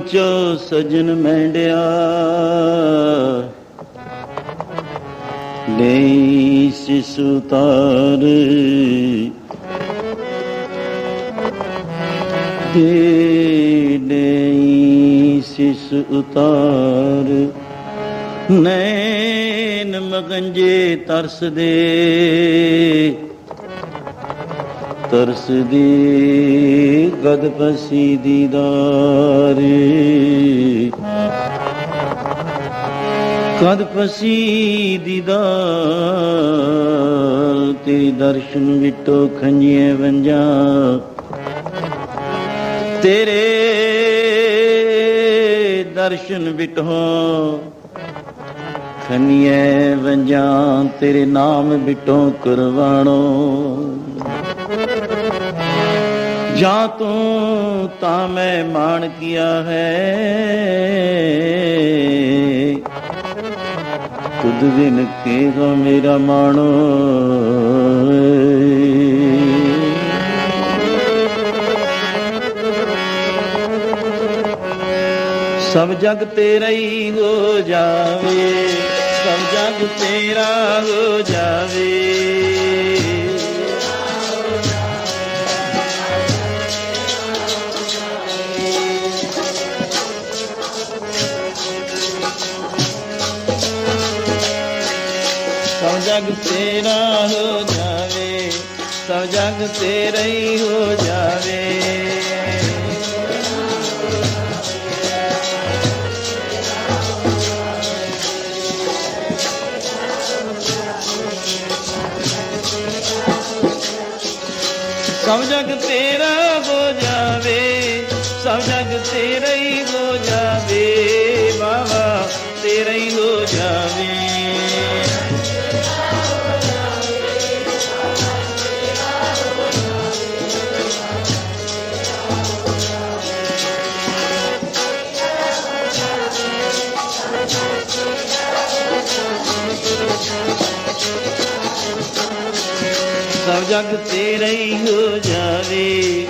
ਸੋਚੋ ਸਜਣ ਮੈਂਡਿਆ, ਲਈ ਸਿਸ ਉਤਾਰ ਦੇ, ਲਈ ਸਿਸ ਉਤਾਰ। ਨੈਣ ਮਗੰਜੇ ਤਰਸਦੇ, ਤਰਸਦੀ ਗਦ ਪਸੀ ਦੀਦਾਰ, ਕਦ ਪਸੀ ਦੀਦਾਰ। ਤੇਰੀ ਦਰਸ਼ਨ ਵਿਟੋ ਖੰਜੀਏ ਵੰਜਾਂ, ਤੇਰੇ ਦਰਸ਼ਨ ਵਿਟੋ ਖੰਜੀਏ ਵੰਜਾਂ, ਤੇਰੇ ਨਾਮ ਵਿਟੋ ਕੁਰਬਾਨੋ। ਜਾਂ ਤੂੰ ਤਾਂ ਮੈਂ ਮਾਣ ਕੀਆ ਹੈ, ਤੁਧ ਬਿਨ ਕੇਗਾ ਮੇਰਾ ਮਾਣੋ। ਸਭ ਜਗ ਤੇਰਾ ਹੀ ਹੋ ਜਾਵੇ, ਸਭ ਜਗ ਤੇਰਾ ਹੋ ਜਾਵੇ। ਸਭ ਜਗ ਤੇਰਾ ਹੋ ਜਾਵੇ, ਸਭ ਜਗ ਤੇਰਾ ਹੀ ਹੋ ਜਾਵੇ। ਸਭ ਜਗ ਤੇਰਾ ਹੋ ਜਾਵੇ, ਸਭ ਜਗ ਤੇਰਾ ਹੀ ਹੋ ਜਾਵੇ। ਬਾਬਾ ਤੇਰਾ ਹੀ ਹੋ ਜਾਵੇ। ਸਭ ਜਗ ਤੇਰਾ ਹੀ ਹੋ ਜਾਵੇ,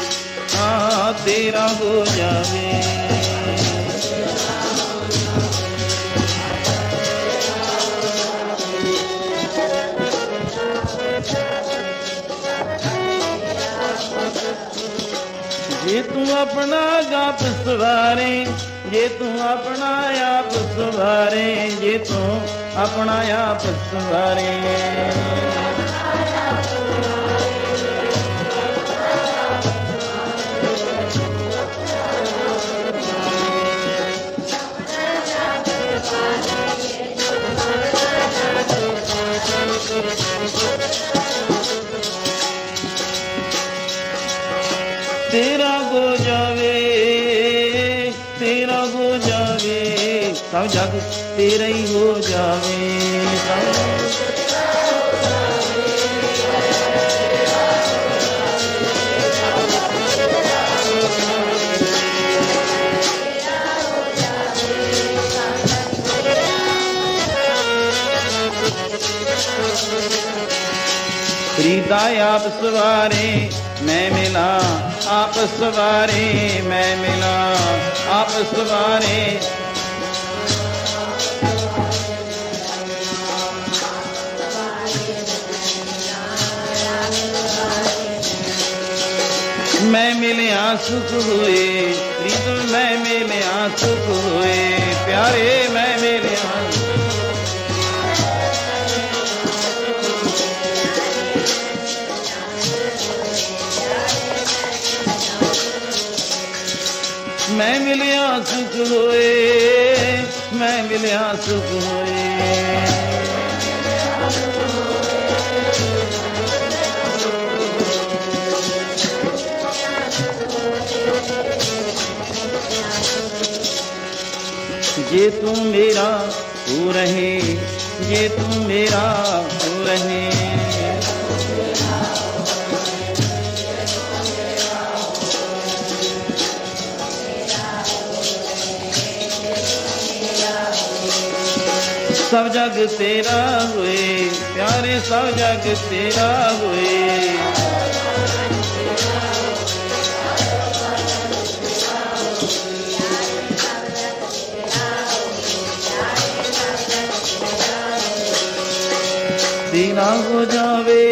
ਹਾਂ ਤੇਰਾ ਹੋ ਜਾਵੇ। ਜੇ ਤੂੰ ਆਪਣਾ ਗਾਪ ਸਵਾਰੇ, ਜੇ ਤੂੰ ਆਪਣਾ ਆਪ ਸਵਾਰੇ, ਜੇ ਤੂੰ ਆਪਣਾ ਆਪ ਸਵਾਰੇ। ਤੇਰਾ ਹੋ ਜਾਵੇ, ਤੇਰਾ ਹੋ ਜਾਵੇ। ਸਭ ਜਗ ਤੇਰਾ ਹੀ ਹੋ ਜਾਵੇ। ਫਰੀਦਾ ਆਪ ਸਵਾਰੇ ਮੈਂ ਮਿਲਾਂ, ਆਪ ਸਵਾਰੇ ਮੈਂ ਮਿਲਾਂ, ਆਪ ਸਵਾਰੇ। मैं मिलिया सुख हुए, प्रीतम मैं मिलिया सुख हुए, प्यारे मैं मिलिया। मैं मिलिया सुख होए, मैं मिलिया सुख होए। जे तू मेरा हो रहे, जे तू मेरा हो रहे। सब जग तेरा हुए, प्यारे सब जग तेरा हुए। तेरा हो जावे,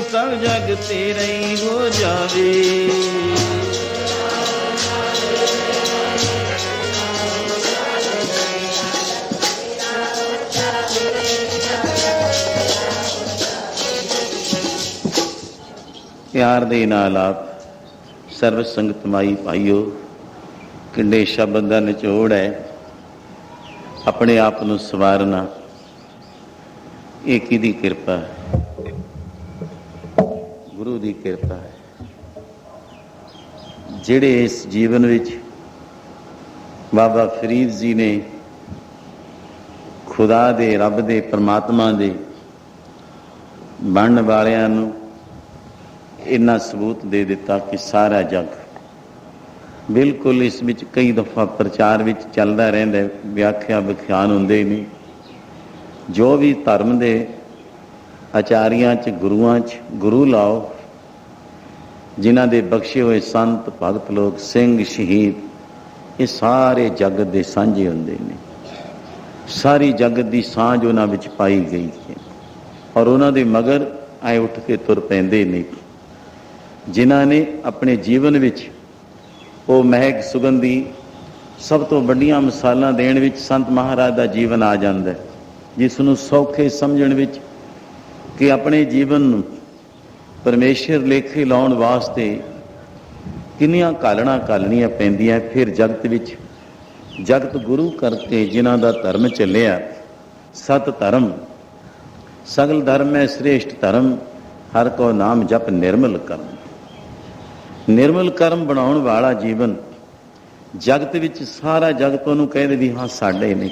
सब जग तेरा ही हो जावे। प्यार दे नाल आप सर्व संगत माई भाईओ, किंडे शब्द का निचोड़ है अपने आप को सवारना। ये किहदी किरपा है? गुरु की किरपा है। जिहड़े इस जीवन विच बाबा फरीद जी ने खुदा दे, रब दे, परमात्मा दे बनने वालियां नूं इन्ना सबूत दे दिता कि सारा जग बिल्कुल इस विच कई दफा प्रचार विच चलदा रहिंदा, व्याख्या विख्यान हुंदे नहीं। जो भी धर्म दे आचार्यां च, गुरुआं च गुरु लाओ, जिन्हां दे बख्शे हुए संत भगत लोग, सिंह शहीद, ये सारे जगत दे सांझे हुंदे ने। सारी जगत दी सांझ उन्हां विच पाई गई है और उन्हां दे मगर आए उठ के तुर पैंदे ने, जिन्हां ने अपने जीवन विच वो महक सुगंधी सब तो वड्डियां मिसालां देण विच संत महाराज दा जीवन आ जांदा है, जिसनूं सौखे समझण विच कि अपने जीवन नूं परमेश्वर लेखे लाउण वास्ते किन्नियां घालणा घालणियां पैंदियां। फिर जगत विच जगत गुरु करके जिन्हां दा धर्म चलिया, सत धर्म सगल धर्म है श्रेष्ठ धर्म, हर को नाम जप निर्मल कर्म। निर्मल कर्म बनाउण वाला जीवन जगत विच सारा जगत उहनूं कहदे भी हाँ साडे ने,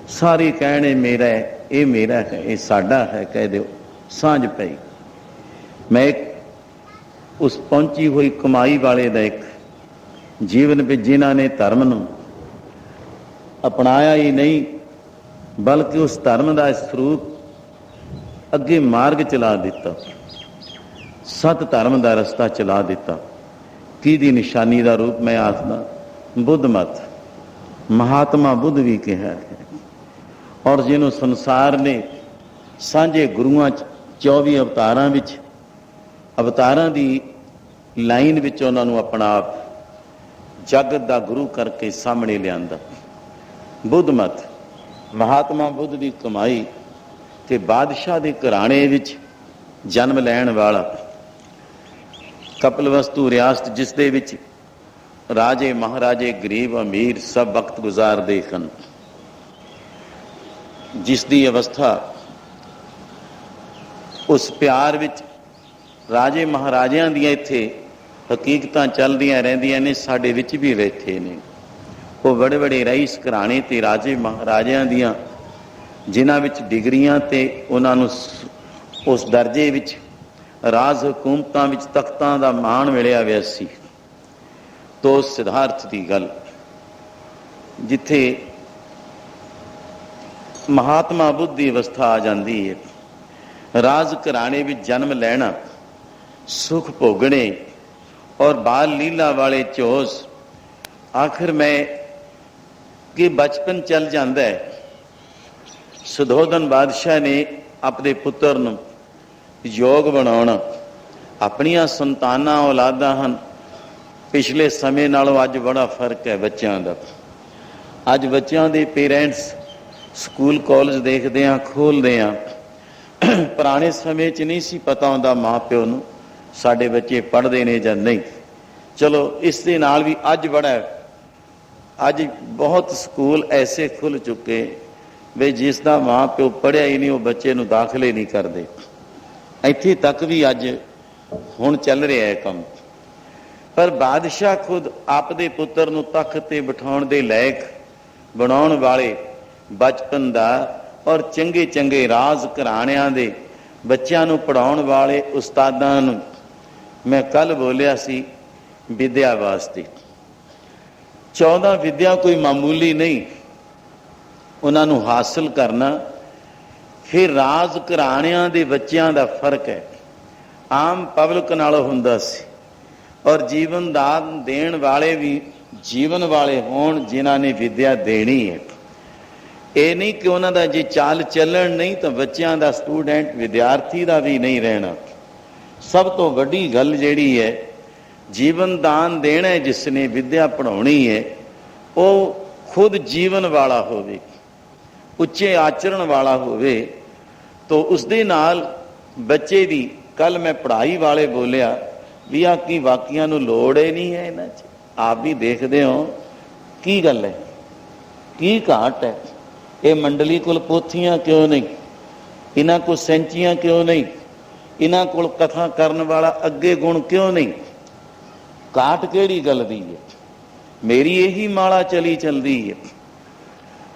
सारे कहणे मेरा है, ये मेरा है, ये साडा है, कह दो सांझ पई। मैं एक उस पहुंची हुई कमाई वाले दा एक जीवन विच जिन्हां ने धर्म नूं अपनाया ही नहीं, बल्कि उस धर्म का स्वरूप अगे मार्ग चला दिता, सत धर्म का रस्ता चला दिता। की निशानी का रूप मैं आखदा बुद्ध मत, महात्मा बुद्ध भी कहा है। और जिन्हों संसार ने सांझे गुरुआं 24 अवतारां विच अवतारां दी लाइन विच उन्होंने अपना आप जगत का गुरु करके सामने लियांदा। बुद्ध मत, महात्मा बुद्ध की कमाई ते बादशाह के घराने विच जन्म लैण वाला, कपिलवस्तु रियासत जिस दे विच राजे महाराजे गरीब अमीर सब वक्त गुजारदे हन, जिसकी अवस्था उस प्यार विच राजे महाराजियां दियां इत्थे हकीकतां चलदियां रहिंदियां ने, साडे विच भी बैठे ने। वो बड़े बड़े रईस घराने ते राजे महाराजियां दियां जिन्हां विच डिग्रियां ते उन्हां नूं उस दर्जे विच राज हुकूमतां विच तख्तां दा माण मिलिया होया सी। तो सिद्धार्थ की गल जिथे महात्मा बुद्ध की अवस्था आ जाती है, राज घराने में जन्म लेना, सुख भोगने और बाल लीला वाले चोस, आखिर में कि बचपन चल जाता है। सुधोधन बादशाह ने अपने पुत्र नूं योग बनाउणा, अपनियां संतानां औलादां हन, पिछले समय नालों अज बड़ा फर्क है बच्चों का। अज बच्चों के पेरेंट्स स्कूल कॉलेज देखते हैं, खोलते हैं। पुराने समय च नहीं सी पता होंदा माँ प्यो नूं साडे बच्चे पढ़ते ने जां नहीं। चलो इस दे नाल भी अज बड़ा, अज बहुत स्कूल ऐसे खुल चुके वे जिसका माँ प्यो पढ़िया ही नहीं, वो बच्चे नूं दाखले नहीं करते। इत्थे तक भी अज हुण चल रहा है काम। पर बादशाह खुद आपदे पुत्र नूं तख्त ते बिठाउण दे लायक बनाउण वाले बचपन दा और चंगे चंगे राज घराणियां दे बच्चों नूं पढ़ाउण वाले उस्तादां नूं मैं कल बोलिया सी विद्या वास्ते। 14 विद्या कोई मामूली नहीं, उन्हां नूं हासिल करना। फिर राज घराणियां दे बच्चों का फर्क है, आम पब्लिक नालों हुंदा सी। और जीवन दान देण वाले भी जीवन वाले होण जिन्हां ने विद्या देनी है। ਇਹ ਨਹੀਂ ਕਿ ਉਹਨਾਂ ਦਾ ਜੇ ਚਾਲ ਚੱਲਣ ਨਹੀਂ ਤਾਂ ਬੱਚਿਆਂ ਦਾ, ਸਟੂਡੈਂਟ ਵਿਦਿਆਰਥੀ ਦਾ ਵੀ ਨਹੀਂ ਰਹਿਣਾ। ਸਭ ਤੋਂ ਵੱਡੀ ਗੱਲ ਜਿਹੜੀ ਹੈ, ਜੀਵਨ ਦਾਨ ਦੇਣਾ ਹੈ ਜਿਸ ਨੇ, ਵਿਦਿਆ ਪੜ੍ਹਾਉਣੀ ਹੈ, ਉਹ ਖੁਦ ਜੀਵਨ ਵਾਲਾ ਹੋਵੇ, ਉੱਚੇ ਆਚਰਣ ਵਾਲਾ ਹੋਵੇ। ਤਾਂ ਉਸ ਦੇ ਨਾਲ ਬੱਚੇ ਦੀ, ਕੱਲ ਮੈਂ ਪੜ੍ਹਾਈ ਵਾਲੇ ਬੋਲਿਆ ਵੀ ਆ ਕੀ ਵਾਕਿਆਂ ਨੂੰ ਲੋੜ ਹੀ ਨਹੀਂ ਹੈ ਇਹਨਾਂ 'ਚ। ਆਪ ਵੀ ਦੇਖਦੇ ਹੋ ਕੀ ਗੱਲ ਹੈ, ਕੀ ਘਾਟ ਹੈ। ਇਹ ਮੰਡਲੀ ਕੋਲ ਪੋਥੀਆਂ ਕਿਉਂ ਨਹੀਂ, ਇਹਨਾਂ ਕੋਲ ਸੈਂਚੀਆਂ ਕਿਉਂ ਨਹੀਂ, ਇਹਨਾਂ ਕੋਲ ਕਥਾ ਕਰਨ ਵਾਲਾ ਅੱਗੇ ਗੁਣ ਕਿਉਂ ਨਹੀਂ? ਘਾਟ ਕਿਹੜੀ ਗੱਲ ਦੀ ਹੈ? ਮੇਰੀ ਇਹੀ ਮਾਲਾ ਚਲੀ ਚਲਦੀ ਹੈ।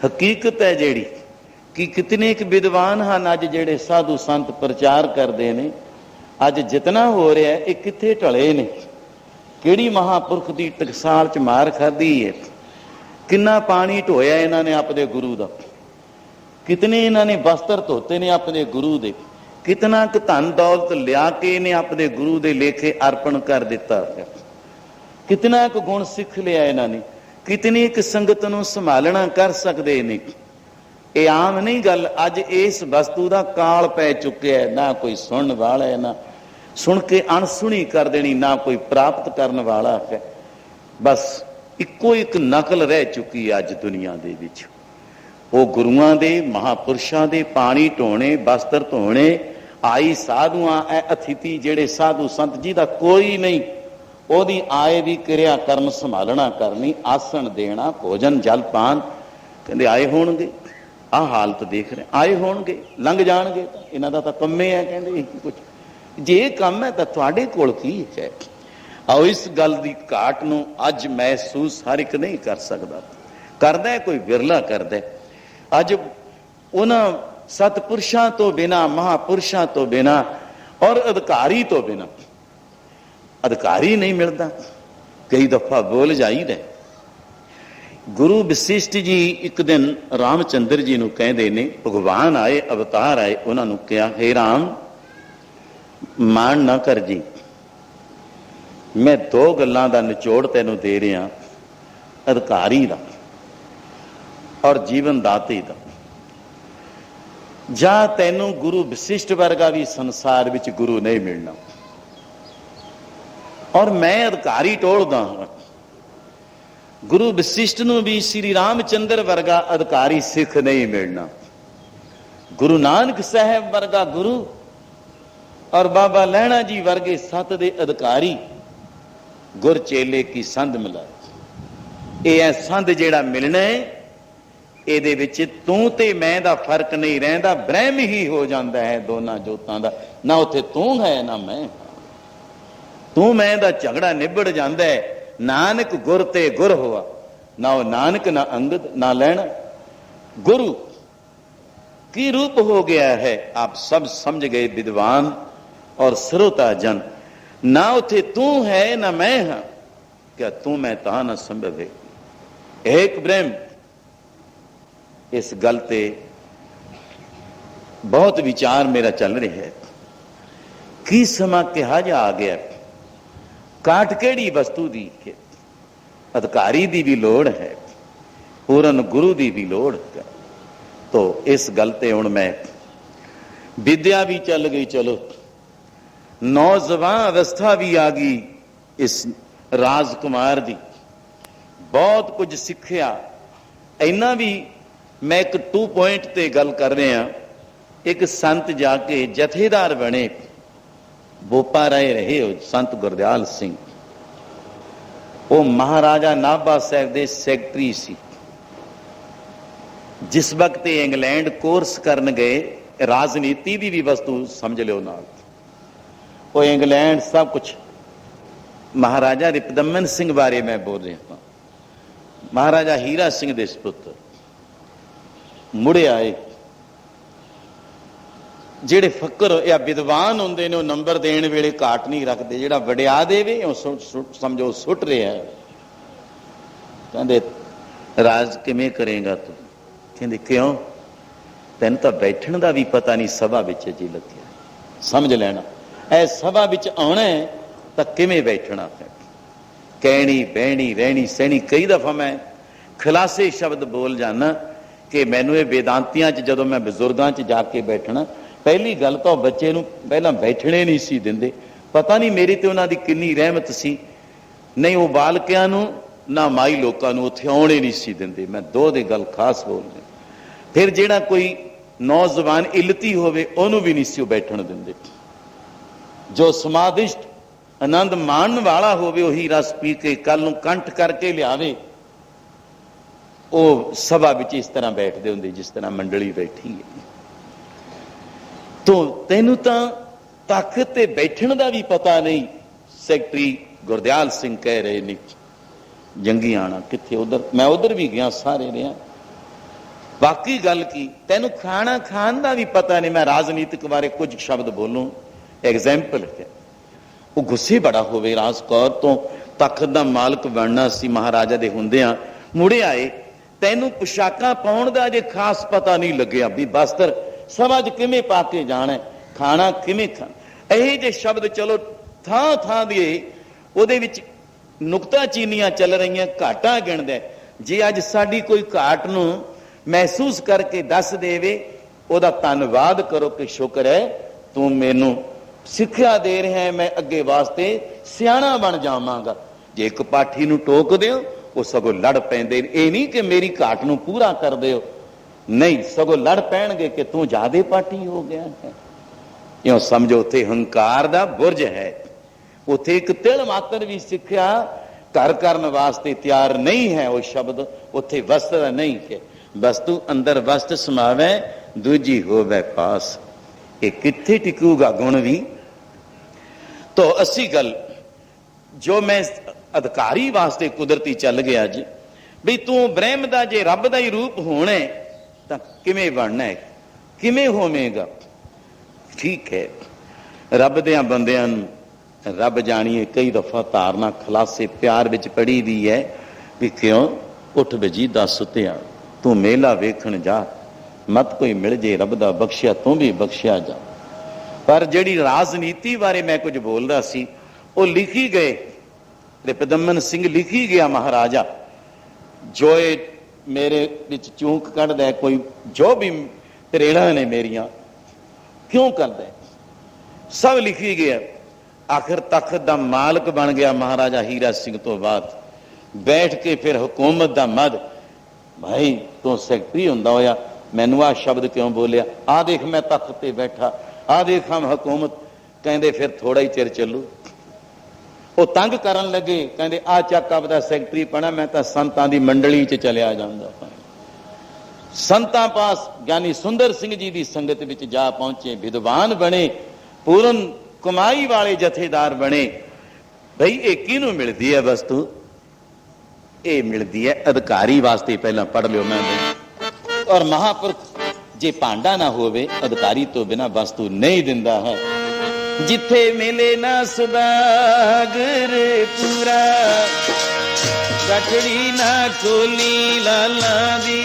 ਹਕੀਕਤ ਹੈ ਜਿਹੜੀ ਕਿ ਕਿਤਨੇ ਕੁ ਵਿਦਵਾਨ ਹਨ ਅੱਜ ਜਿਹੜੇ ਸਾਧੂ ਸੰਤ ਪ੍ਰਚਾਰ ਕਰਦੇ ਨੇ, ਅੱਜ ਜਿਤਨਾ ਹੋ ਰਿਹਾ ਇਹ ਕਿੱਥੇ ਢਲੇ ਨੇ? ਕਿਹੜੀ ਮਹਾਂਪੁਰਖ ਦੀ ਟਕਸਾਲ 'ਚ ਮਾਰ ਖਾਧੀ ਹੈ? ਕਿੰਨਾ ਪਾਣੀ ਢੋਇਆ ਇਹਨਾਂ ਨੇ ਆਪਣੇ ਗੁਰੂ ਦਾ, ਕਿਤਨੇ ਇਹਨਾਂ ਨੇ ਵਸਤਰ ਧੋਤੇ ਨੇ ਆਪਣੇ ਗੁਰੂ ਦੇ, ਕਿਤਨਾ ਕੁ ਧਨ ਦੌਲਤ ਲਿਆ ਕੇ ਇਹਨੇ ਆਪਣੇ ਗੁਰੂ ਦੇ ਲੇਖੇ ਅਰਪਣ ਕਰ ਦਿੱਤਾ, ਕਿਤਨਾ ਕੁ ਗੁਣ ਸਿੱਖ ਲਿਆ ਇਹਨਾਂ ਨੇ, ਕਿਤਨੀ ਕੁ ਸੰਗਤ ਨੂੰ ਸੰਭਾਲਣਾ ਕਰ ਸਕਦੇ ਨੇ। ਇਹ ਆਮ ਨਹੀਂ ਗੱਲ। ਅੱਜ ਇਸ ਵਸਤੂ ਦਾ ਕਾਲ ਪੈ ਚੁੱਕਿਆ, ਨਾ ਕੋਈ ਸੁਣਨ ਵਾਲਾ ਹੈ, ਨਾ ਸੁਣ ਕੇ ਅਣਸੁਣੀ ਕਰ ਦੇਣੀ, ਨਾ ਕੋਈ ਪ੍ਰਾਪਤ ਕਰਨ ਵਾਲਾ ਹੈ। ਬਸ ਇੱਕੋ ਇੱਕ ਨਕਲ ਰਹਿ ਚੁੱਕੀ ਹੈ ਅੱਜ ਦੁਨੀਆ ਦੇ ਵਿੱਚ। ਉਹ ਗੁਰੂਆਂ ਦੇ, ਮਹਾਂਪੁਰਸ਼ਾਂ ਦੇ ਪਾਣੀ ਢੋਣੇ, ਵਸਤਰ ਧੋਣੇ, ਆਈ ਸਾਧੂਆਂ, ਇਹ ਅਥਿਤੀ ਜਿਹੜੇ ਸਾਧੂ ਸੰਤ ਜੀ ਦਾ ਕੋਈ ਨਹੀਂ, ਉਹਦੀ ਆਏ ਦੀ ਕਿਰਿਆ ਕਰਮ ਸੰਭਾਲਣਾ ਕਰਨੀ, ਆਸਣ ਦੇਣਾ, ਭੋਜਨ ਜਲ ਪਾਨ। ਕਹਿੰਦੇ ਆਏ ਹੋਣਗੇ, ਆਹ ਹਾਲਤ ਦੇਖ ਰਹੇ, ਆਏ ਹੋਣਗੇ, ਲੰਘ ਜਾਣਗੇ, ਇਹਨਾਂ ਦਾ ਤਾਂ ਕੰਮੇ ਹੈ। ਕਹਿੰਦੇ ਇਹ ਕੁਝ ਜੇ ਇਹ ਕੰਮ ਹੈ ਤਾਂ ਤੁਹਾਡੇ ਕੋਲ ਕੀ ਹੈ? ਆਓ ਇਸ ਗੱਲ ਦੀ ਘਾਟ ਨੂੰ ਅੱਜ ਮਹਿਸੂਸ ਹਰ ਇੱਕ ਨਹੀਂ ਕਰ ਸਕਦਾ, ਕਰਦਾ ਕੋਈ ਵਿਰਲਾ ਕਰਦਾ। ਅੱਜ ਉਹਨਾਂ ਸਤਪੁਰਸ਼ਾਂ ਤੋਂ ਬਿਨਾਂ, ਮਹਾਂਪੁਰਸ਼ਾਂ ਤੋਂ ਬਿਨਾਂ ਔਰ ਅਧਿਕਾਰੀ ਤੋਂ ਬਿਨਾਂ, ਅਧਿਕਾਰੀ ਨਹੀਂ ਮਿਲਦਾ। ਕਈ ਦਫਾ ਬੋਲ ਜਾਈਦਾ। ਗੁਰੂ ਵਸਿਸ਼ਠ ਜੀ ਇੱਕ ਦਿਨ ਰਾਮਚੰਦਰ ਜੀ ਨੂੰ ਕਹਿੰਦੇ ਨੇ, ਭਗਵਾਨ ਆਏ, ਅਵਤਾਰ ਆਏ, ਉਹਨਾਂ ਨੂੰ ਕਿਹਾ, ਹੇ ਰਾਮ, ਮਾਣ ਨਾ ਕਰ ਜੀ, ਮੈਂ ਦੋ ਗੱਲਾਂ ਦਾ ਨਿਚੋੜ ਤੈਨੂੰ ਦੇ ਰਿਹਾ, ਅਧਿਕਾਰੀ ਦਾ ਔਰ ਜੀਵਨ ਦਾਤੇ ਦਾ। ਜਾਂ ਤੈਨੂੰ ਗੁਰੂ ਵਸਿਸ਼ਠ ਵਰਗਾ ਵੀ ਸੰਸਾਰ ਵਿੱਚ ਗੁਰੂ ਨਹੀਂ ਮਿਲਣਾ, ਔਰ ਮੈਂ ਅਧਿਕਾਰੀ ਟੋਲਦਾ ਹਾਂ। ਗੁਰੂ ਵਸਿਸ਼ਠ ਨੂੰ ਵੀ ਸ੍ਰੀ ਰਾਮਚੰਦਰ ਵਰਗਾ ਅਧਿਕਾਰੀ ਸਿੱਖ ਨਹੀਂ ਮਿਲਣਾ। ਗੁਰੂ ਨਾਨਕ ਸਾਹਿਬ ਵਰਗਾ ਗੁਰੂ ਔਰ ਬਾਬਾ ਲਹਿਣਾ ਜੀ ਵਰਗੇ ਸੱਤ ਦੇ ਅਧਿਕਾਰੀ, ਗੁਰ ਚੇਲੇ ਕੀ ਸੰਧ ਮਿਲਾ। ਇਹ ਹੈ ਸੰਧ ਜਿਹੜਾ ਮਿਲਣਾ ਹੈ, ਇਹਦੇ ਵਿੱਚ ਤੂੰ ਤੇ ਮੈਂ ਦਾ ਫਰਕ ਨਹੀਂ ਰਹਿੰਦਾ, ਬ੍ਰਹਮ ਹੀ ਹੋ ਜਾਂਦਾ ਹੈ ਦੋਨਾਂ ਜੋਤਾਂ ਦਾ। ਨਾ ਉੱਥੇ ਤੂੰ ਹੈ ਨਾ ਮੈਂ, ਤੂੰ ਮੈਂ ਦਾ ਝਗੜਾ ਨਿਬੜ ਜਾਂਦਾ ਹੈ। ਨਾਨਕ ਗੁਰ ਤੇ ਗੁਰ ਹੋਆ, ਨਾ ਉਹ ਨਾਨਕ ਨਾ ਅੰਗਦ ਨਾ ਲੈਣਾ। ਗੁਰੂ ਕੀ ਰੂਪ ਹੋ ਗਿਆ ਹੈ, ਆਪ ਸਭ ਸਮਝ ਗਏ ਵਿਦਵਾਨ ਔਰ ਸਰੋਤਾ ਜਨ। ਨਾ ਉੱਥੇ ਤੂੰ ਹੈ ਨਾ ਮੈਂ ਹਾਂ, ਕਿਆ ਤੂੰ ਮੈਂ ਤਾਂ ਨਾ ਸੰਭਵ ਹੈ, ਏਕ ਬ੍ਰਹਮ। ਇਸ ਗੱਲ ਤੇ ਬਹੁਤ ਵਿਚਾਰ ਮੇਰਾ ਚੱਲ ਰਿਹਾ ਹੈ। ਕੀ ਸਮਾਂ ਕਿਹਾ ਜਾ ਆ ਗਿਆ, ਕਾਟ ਕਿਹੜੀ ਵਸਤੂ ਦੀ ਹੈ? ਅਧਿਕਾਰੀ ਦੀ ਵੀ ਲੋੜ ਹੈ, ਪੂਰਨ ਗੁਰੂ ਦੀ ਵੀ ਲੋੜ ਹੈ। ਤੋ ਇਸ ਗੱਲ ਤੇ ਹੁਣ ਮੈਂ, ਵਿਦਿਆ ਵੀ ਚੱਲ ਗਈ, ਚਲੋ ਨੌਜਵਾਨ ਅਵਸਥਾ ਵੀ ਆ ਗਈ ਇਸ ਰਾਜਕੁਮਾਰ ਦੀ, ਬਹੁਤ ਕੁਝ ਸਿੱਖਿਆ। ਇੰਨਾ ਵੀ ਮੈਂ ਇੱਕ 2 ਪੁਆਇੰਟ ਤੇ ਗੱਲ ਕਰ ਰਿਹਾ। ਇੱਕ ਸੰਤ ਜਾ ਕੇ ਜਥੇਦਾਰ ਬਣੇ, ਬੋਪਾ ਰਾਏ ਰਹੇ ਹੋ ਸੰਤ ਗੁਰਦਿਆਲ ਸਿੰਘ। ਉਹ ਮਹਾਰਾਜਾ ਨਾਭਾ ਸਾਹਿਬ ਦੇ ਸੈਕਟਰੀ ਸੀ। ਜਿਸ ਵਕਤ ਇੰਗਲੈਂਡ ਕੋਰਸ ਕਰਨ ਗਏ, ਰਾਜਨੀਤੀ ਦੀ ਵੀ ਵਸਤੂ ਸਮਝ ਲਿਓ ਨਾਲ, ਉਹ ਇੰਗਲੈਂਡ ਸਭ ਕੁਛ। ਮਹਾਰਾਜਾ ਰਿਪਦਮਨ ਸਿੰਘ ਬਾਰੇ ਮੈਂ ਬੋਲ ਰਿਹਾ ਹਾਂ। ਮਹਾਰਾਜਾ ਹੀਰਾ ਸਿੰਘ ਦੇ ਸੁਪੁੱਤਰ ਮੁੜੇ ਆਏ। ਜਿਹੜੇ ਫਕਰ ਜਾਂ ਵਿਦਵਾਨ ਹੁੰਦੇ ਨੇ ਉਹ ਨੰਬਰ ਦੇਣ ਵੇਲੇ ਘਾਟ ਨਹੀਂ ਰੱਖਦੇ। ਜਿਹੜਾ ਵਡਿਆ ਦੇਵੇ ਉਹ ਸਮਝੋ ਸੁੱਟ ਰਿਹਾ। ਕਹਿੰਦੇ ਰਾਜ ਕਿਵੇਂ ਕਰੇਗਾ ਤੂੰ? ਕਹਿੰਦੇ ਕਿਉਂ? ਤੈਨੂੰ ਤਾਂ ਬੈਠਣ ਦਾ ਵੀ ਪਤਾ ਨਹੀਂ ਸਭਾ ਵਿੱਚ ਜੀ ਲੱਗਿਆ। ਸਮਝ ਲੈਣਾ, ਇਹ ਸਭਾ ਵਿੱਚ ਆਉਣਾ ਤਾਂ ਕਿਵੇਂ ਬੈਠਣਾ ਹੈ। ਕਹਿਣੀ ਬਹਿਣੀ ਰਹਿਣੀ ਸਹਿਣੀ। ਕਈ ਦਫਾ ਮੈਂ ਖੁਲਾਸੇ ਸ਼ਬਦ ਬੋਲ ਜਾਣਾ कि मैनू ये वेदांतियां च जदों मैं बजुर्गां च जाके बैठना, पहली गल तो बच्चे नूं पहलां बैठणे नहीं सी दिंदे। पता नहीं मेरी ते उन्हां दी किन्नी रहमत सी, नहीं वो बालकियां नूं ना माई लोकां नूं उत्थे आउणे नहीं सी दिंदे। मैं दो दी गल खास बोल रहा। फिर जिहड़ा कोई नौजवान इलती होवे उहनूं भी नहीं सी बैठण दिंदे। जो समाधिष्ट आनंद माणन वाला होवे उही रस पी के कल नूं कंठ करके लियावे, वो सभा विच इस तरह बैठते होंगे जिस तरह मंडली बैठी है। तो तैनू तो तख्त ते बैठण का भी पता नहीं। सैकटरी गुरदयाल सिंह कह रहे ने जंगी आना कित्थे, उधर मैं उधर भी गया, सारे रहा। बाकी गल की तैनू खाना खान का भी पता नहीं। मैं राजनीतिक बारे कुछ शब्द बोलूं, एग्जाम्पल है। वो गुस्से बड़ा होवे, राज कौर तो तख्त का मालक बनना सी महाराजा दे हुंदियां मुड़े आए। तैनू पोशाकां पाउण दा अजे खास पता नहीं लग्या भी वस्त्र सभा च किवें पा के जाना, खाना किवें खाना। यही जे शब्द चलो थां थां दे ਉਹਦੇ ਵਿੱਚ ਨੁਕਤਾਚੀਨੀਆਂ ਚੱਲ ਰਹੀਆਂ, ਘਾਟਾਂ ਗਿਣਦਾ। ਜੇ ਅੱਜ ਸਾਡੀ ਕੋਈ ਘਾਟ ਨੂੰ ਮਹਿਸੂਸ ਕਰਕੇ ਦੱਸ ਦੇਵੇ, ਉਹਦਾ ਧੰਨਵਾਦ ਕਰੋ ਕਿ ਸ਼ੁਕਰ ਹੈ ਤੂੰ ਮੈਨੂੰ ਸਿੱਖਿਆ ਦੇ ਰਿਹਾ ਹੈ, ਮੈਂ ਅੱਗੇ ਵਾਸਤੇ ਸਿਆਣਾ ਬਣ ਜਾਵਾਂਗਾ। ਜੇ ਇੱਕ ਪਾਠੀ ਨੂੰ ਟੋਕ ਦਿਓ ਉਹ ਸਗੋਂ ਲੜ ਪੈਂਦੇ। ਇਹ ਨਹੀਂ ਕਿ ਮੇਰੀ ਘਾਟ ਨੂੰ ਪੂਰਾ ਕਰ ਦਿਓ, ਨਹੀਂ ਸਗੋਂ ਲੜ ਪੈਣਗੇ ਕਿ ਤੂੰ ਜ਼ਿਆਦੇ ਪਾਠੀ ਹੋ ਗਿਆ ਹੈ। ਇਉਂ ਸਮਝੋ ਉੱਥੇ ਹੰਕਾਰ ਦਾ ਬੁਰਜ ਹੈ। ਉੱਥੇ ਇੱਕ ਤਿਲ ਮਾਤਰ ਵੀ ਸਿੱਖਿਆ ਘਰ ਕਰਨ ਵਾਸਤੇ ਤਿਆਰ ਨਹੀਂ ਹੈ। ਉਹ ਸ਼ਬਦ ਉੱਥੇ ਵਸਤ ਨਹੀਂ ਕਿ ਵਸਤੂ ਅੰਦਰ ਵਸਤ ਸਮਾਵੇ ਦੂਜੀ ਹੋਵੇ ਪਾਸ। ਇਹ ਕਿੱਥੇ ਟਿਕੂਗਾ ਗੁਣ ਵੀ। तो अस्सी गल जो मैं अधिकारी वास्ते कुदरती चल गया जी भी तू ब्रह्म का जे रब का ही रूप होना है तो किवें बनना है, किवें होवेगा। ठीक है, रब दियां बंदियां नूं रब जानिए कई दफा धारना खलासे प्यार विच पढ़ी दी है भी क्यों उठ बजी दस सुत्या तू मेला वेखण जा, मत कोई मिल जे रब दा बख्शिया तू भी बख्शिया जा। पर जिहड़ी राजनीति बारे मैं कुछ बोल रहा सी वो लिखी गए रिपदमन सिंह लिखी गया महाराजा जो मेरे विच चूक कढ़दा है कोई जो भी त्रेड़ा ने मेरिया क्यों करदा है, सब लिखी गया। आखिर तख्त दा मालक बन गया महाराजा हीरा सिंह तो बाद बैठ के फिर हुकूमत दा मद भाई तू सैकटरी हुंदा होया मैनू आ शब्द क्यों बोलिया, आ देख मैं तख्त ते बैठा, आ देख हम हुकूमत। कहते फिर थोड़ा ही चिर चलू। वो तंग करन लगे, कहते आ चक आपदा सैकटरी पढ़ा, मैं तो संतां दी मंडली च चलिया जांदा। संतां पास ज्ञानी सुंदर सिंह जी की संगत विच जा पहुंचे, विद्वान बने, पूर्ण कमाई वाले जथेदार बने। भाई ये किनू मिलती है वस्तु, ये मिलती है अधिकारी वास्ते। पहला पढ़ लियो मैं भाई। और महापुरख जे भांडा ना होवे अधिकारी तो बिना वस्तु नहीं दिंदा है। जिथे मिले ना सुदागर पूरा गठड़ी ना खोली लाला दी,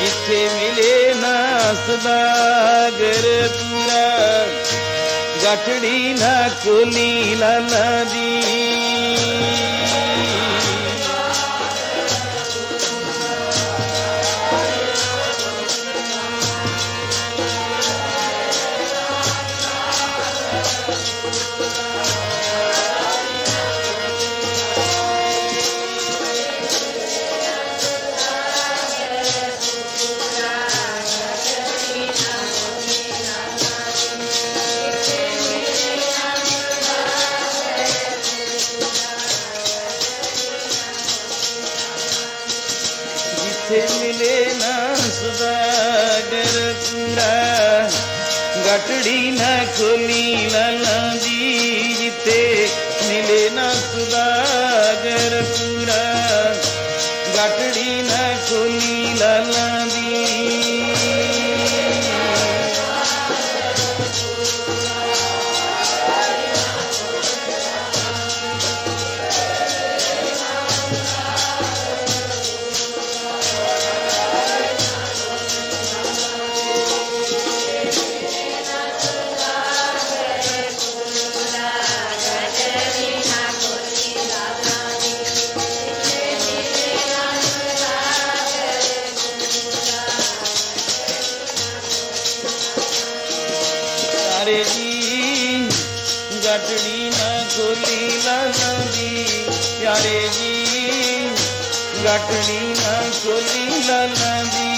जिथे मिले ना सुदागर पूरा गठड़ी ना खोली लाला दी। मिले ना सुदागर पूरा गठड़ी ना खोली लाला जी, जिथे मिले ना सुदागर पूरा गठड़ी ना खोली लाला दी। प्यारे जी गठड़ी न खोली लाला दी, प्यारे जी गठड़ी न खोली लाला दी।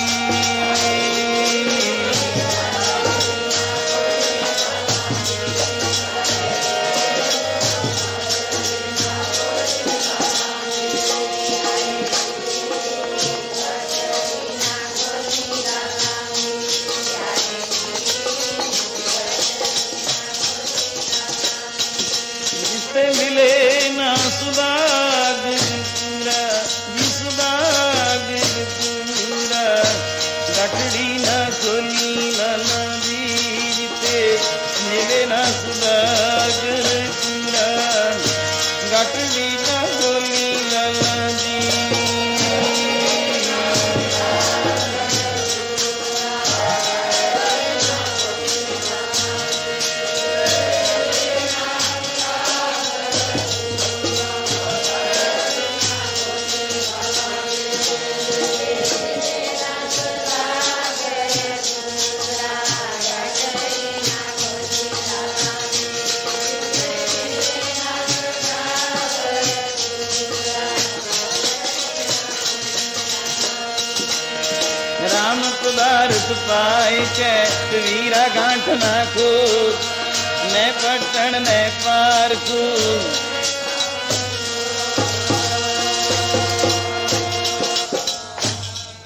मिले ना सुदागर पूरा जी, सुदागर पूरा गठड़ी ना खोली लाला जी ते, मिले ना सुदागर पूरा गठड़ी ना खोली लाला जी। राम पदार्थ पाए कै कबीरा गांठ ना को, न पटन न पार को।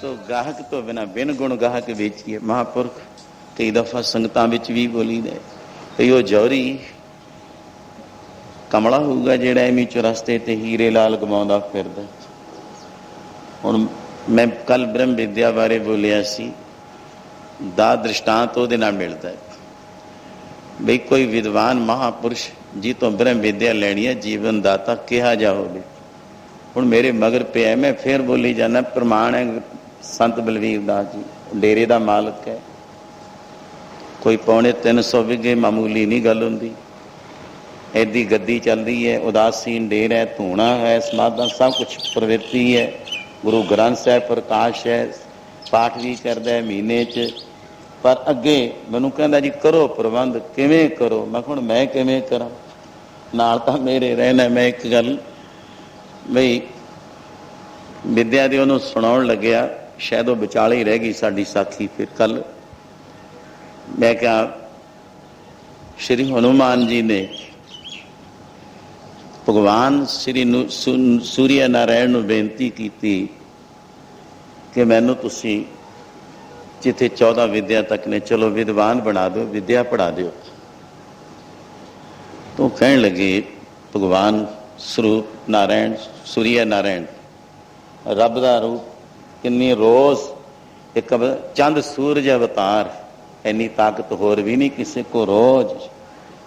तो गाहक तो बिना बिन गुण गाहक ਵੇਚੀਏ। ਮਹਾਂਪੁਰਖ ਕਈ ਦਫਾ ਸੰਗਤਾਂ ਵਿੱਚ ਵੀ ਬੋਲੀ ਦੇ ਭਈ ਉਹ ਜੌਹਰੀ ਕਮਲਾ ਹੋਊਗਾ ਜਿਹੜਾ ਐਵੇਂ ਚੁਰਸਤੇ ਤੇ ਹੀਰੇ ਲਾਲ ਗਵਾਉਂਦਾ ਫਿਰਦਾ। ਹੁਣ ਮੈਂ ਕੱਲ ਬ੍ਰਹਮ ਵਿਦਿਆ ਬਾਰੇ ਬੋਲਿਆ ਸੀ, ਦਾ ਦ੍ਰਿਸ਼ਟਾਂਤ ਉਹਦੇ ਨਾਲ ਮਿਲਦਾ ਹੈ ਬਈ ਕੋਈ ਵਿਦਵਾਨ ਮਹਾਂਪੁਰਸ਼ ਜੀ ਤੋਂ ਬ੍ਰਹਮ ਵਿਦਿਆ ਲੈਣੀ ਹੈ, ਜੀਵਨ ਦਾਤਾ ਕਿਹਾ ਜਾ ਹੋਵੇ। ਹੁਣ ਮੇਰੇ ਮਗਰ ਪਿਆ, ਮੈਂ ਫੇਰ ਬੋਲੀ ਜਾਂਦਾ, ਪ੍ਰਮਾਣ ਹੈ ਸੰਤ ਬਲਵੀਰ ਦਾਸ ਜੀ ਡੇਰੇ ਦਾ ਮਾਲਕ ਹੈ, ਕੋਈ ਪੌਣੇ 300 ਵਿਗੇ ਮਾਮੂਲੀ ਨਹੀਂ ਗੱਲ ਹੁੰਦੀ। ਐਦੀ ਗੱਦੀ ਚੱਲਦੀ ਹੈ, ਉਦਾਸੀਨ ਡੇਰਾ ਹੈ, ਧੂਣਾ ਹੈ, ਸਮਾਧਾਂ ਸਭ ਕੁਛ ਪ੍ਰਵਿਰਤੀ ਹੈ। ਗੁਰੂ ਗ੍ਰੰਥ ਸਾਹਿਬ ਪ੍ਰਕਾਸ਼ ਹੈ, ਪਾਠ ਵੀ ਕਰਦਾ ਹੈ ਮਹੀਨੇ 'ਚ। ਪਰ ਅੱਗੇ ਮੈਨੂੰ ਕਹਿੰਦਾ ਜੀ ਕਰੋ ਪ੍ਰਬੰਧ, ਕਿਵੇਂ ਕਰੋ? ਮੈਂ ਹੁਣ ਮੈਂ ਕਿਵੇਂ ਕਰਾਂ, ਨਾਲ ਤਾਂ ਮੇਰੇ ਰਹਿਣਾ। ਮੈਂ ਇੱਕ ਗੱਲ ਬਈ ਵਿਦਿਆ ਦੀ ਉਹਨੂੰ ਸੁਣਾਉਣ ਲੱਗਿਆ, ਸ਼ਾਇਦ ਉਹ ਵਿਚਾਲੇ ਹੀ ਰਹਿ ਗਈ ਸਾਡੀ ਸਾਖੀ। ਫਿਰ ਕੱਲ ਮੈਂ ਕਿਹਾ ਸ਼੍ਰੀ ਹਨੂੰਮਾਨ ਜੀ ਨੇ ਭਗਵਾਨ ਸ਼੍ਰੀ ਸੂਰਿਆ ਨਾਰਾਇਣ ਨੂੰ ਬੇਨਤੀ ਕੀਤੀ ਕਿ ਮੈਨੂੰ ਤੁਸੀਂ ਜਿੱਥੇ 14 ਵਿਦਿਆ ਤੱਕ ਨੇ ਚਲੋ ਵਿਦਵਾਨ ਬਣਾ ਦਿਓ, ਵਿਦਿਆ ਪੜ੍ਹਾ ਦਿਓ। ਤਾਂ ਕਹਿਣ ਲੱਗੇ ਭਗਵਾਨ ਸਰੂਪ ਨਾਰਾਇਣ, ਸੂਰਿਆ ਨਾਰਾਇਣ ਰੱਬ ਦਾ ਰੂਪ, ਕਿੰਨੀ ਰੋਜ਼ ਇੱਕ ਚੰਦ ਸੂਰਜ ਅਵਤਾਰ, ਇੰਨੀ ਤਾਕਤ ਹੋਰ ਵੀ ਨਹੀਂ ਕਿਸੇ ਕੋ ਰੋਜ਼।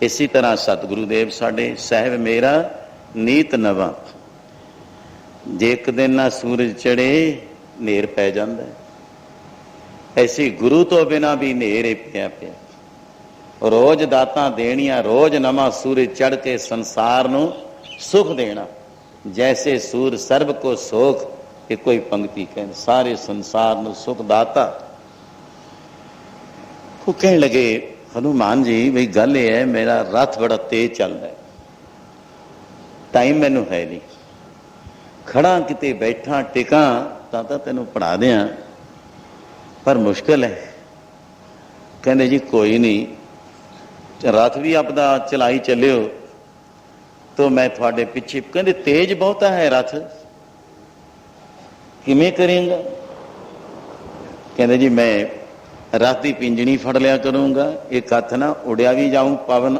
ਇਸੇ ਤਰ੍ਹਾਂ ਸਤਿਗੁਰੂ ਦੇਵ ਸਾਡੇ ਸਾਹਿਬ ਮੇਰਾ ਨੀਤ ਨਵਾਂ, ਜੇ ਇੱਕ ਦਿਨ ਨਾ ਸੂਰਜ ਚੜੇ ਨੇਰ ਪੈ ਜਾਂਦਾ। ਐਸੀ ਗੁਰੂ ਤੋਂ ਬਿਨਾਂ ਵੀ ਨੇਰ ਪਿਆ ਪਿਆ। ਰੋਜ਼ ਦਾਤਾਂ ਦੇਣੀਆਂ, ਰੋਜ਼ ਨਵਾਂ ਸੂਰਜ ਚੜ੍ਹ ਕੇ ਸੰਸਾਰ ਨੂੰ ਸੁਖ ਦੇਣਾ। ਜੈਸੇ ਸੂਰ ਸਰਬ ਕੋ ਸੋਖ, ਇਹ ਕੋਈ ਪੰਕਤੀ ਕਹਿੰਦੇ, ਸਾਰੇ ਸੰਸਾਰ ਨੂੰ ਸੁਖ ਦਾਤਾ। ਉਹ ਕਹਿਣ ਲੱਗੇ ਹਨੂੰਮਾਨ ਜੀ ਬਈ ਗੱਲ ਇਹ ਹੈ, ਮੇਰਾ ਰੱਥ ਬੜਾ ਤੇਜ਼ ਚੱਲਦਾ, ਟਾਈਮ ਮੈਨੂੰ ਹੈ ਨਹੀਂ, ਖੜਾ ਕਿਤੇ ਬੈਠਾ ਟਿਕਾਂ ਤਾਂ ਤੈਨੂੰ ਪੜ੍ਹਾ ਦਿਆਂ, ਪਰ ਮੁਸ਼ਕਿਲ ਹੈ। ਕਹਿੰਦੇ ਜੀ ਕੋਈ ਨਹੀਂ, ਰੱਥ ਵੀ ਆਪਦਾ ਚਲਾਈ ਚੱਲਿਓ ਤਾਂ ਮੈਂ ਤੁਹਾਡੇ ਪਿੱਛੇ। ਕਹਿੰਦੇ ਤੇਜ਼ ਬਹੁਤਾ ਹੈ ਰੱਥ, ਕਿਵੇਂ ਕਰੇਂਗਾ? ਕਹਿੰਦੇ ਜੀ ਮੈਂ ਰੱਥ ਦੀ ਪਿੰਜਣੀ ਫੜ ਲਿਆ ਕਰੂੰਗਾ, ਇੱਕ ਹੱਥ ਨਾ ਉੜਿਆ ਵੀ ਜਾਊਂ, ਪਵਨ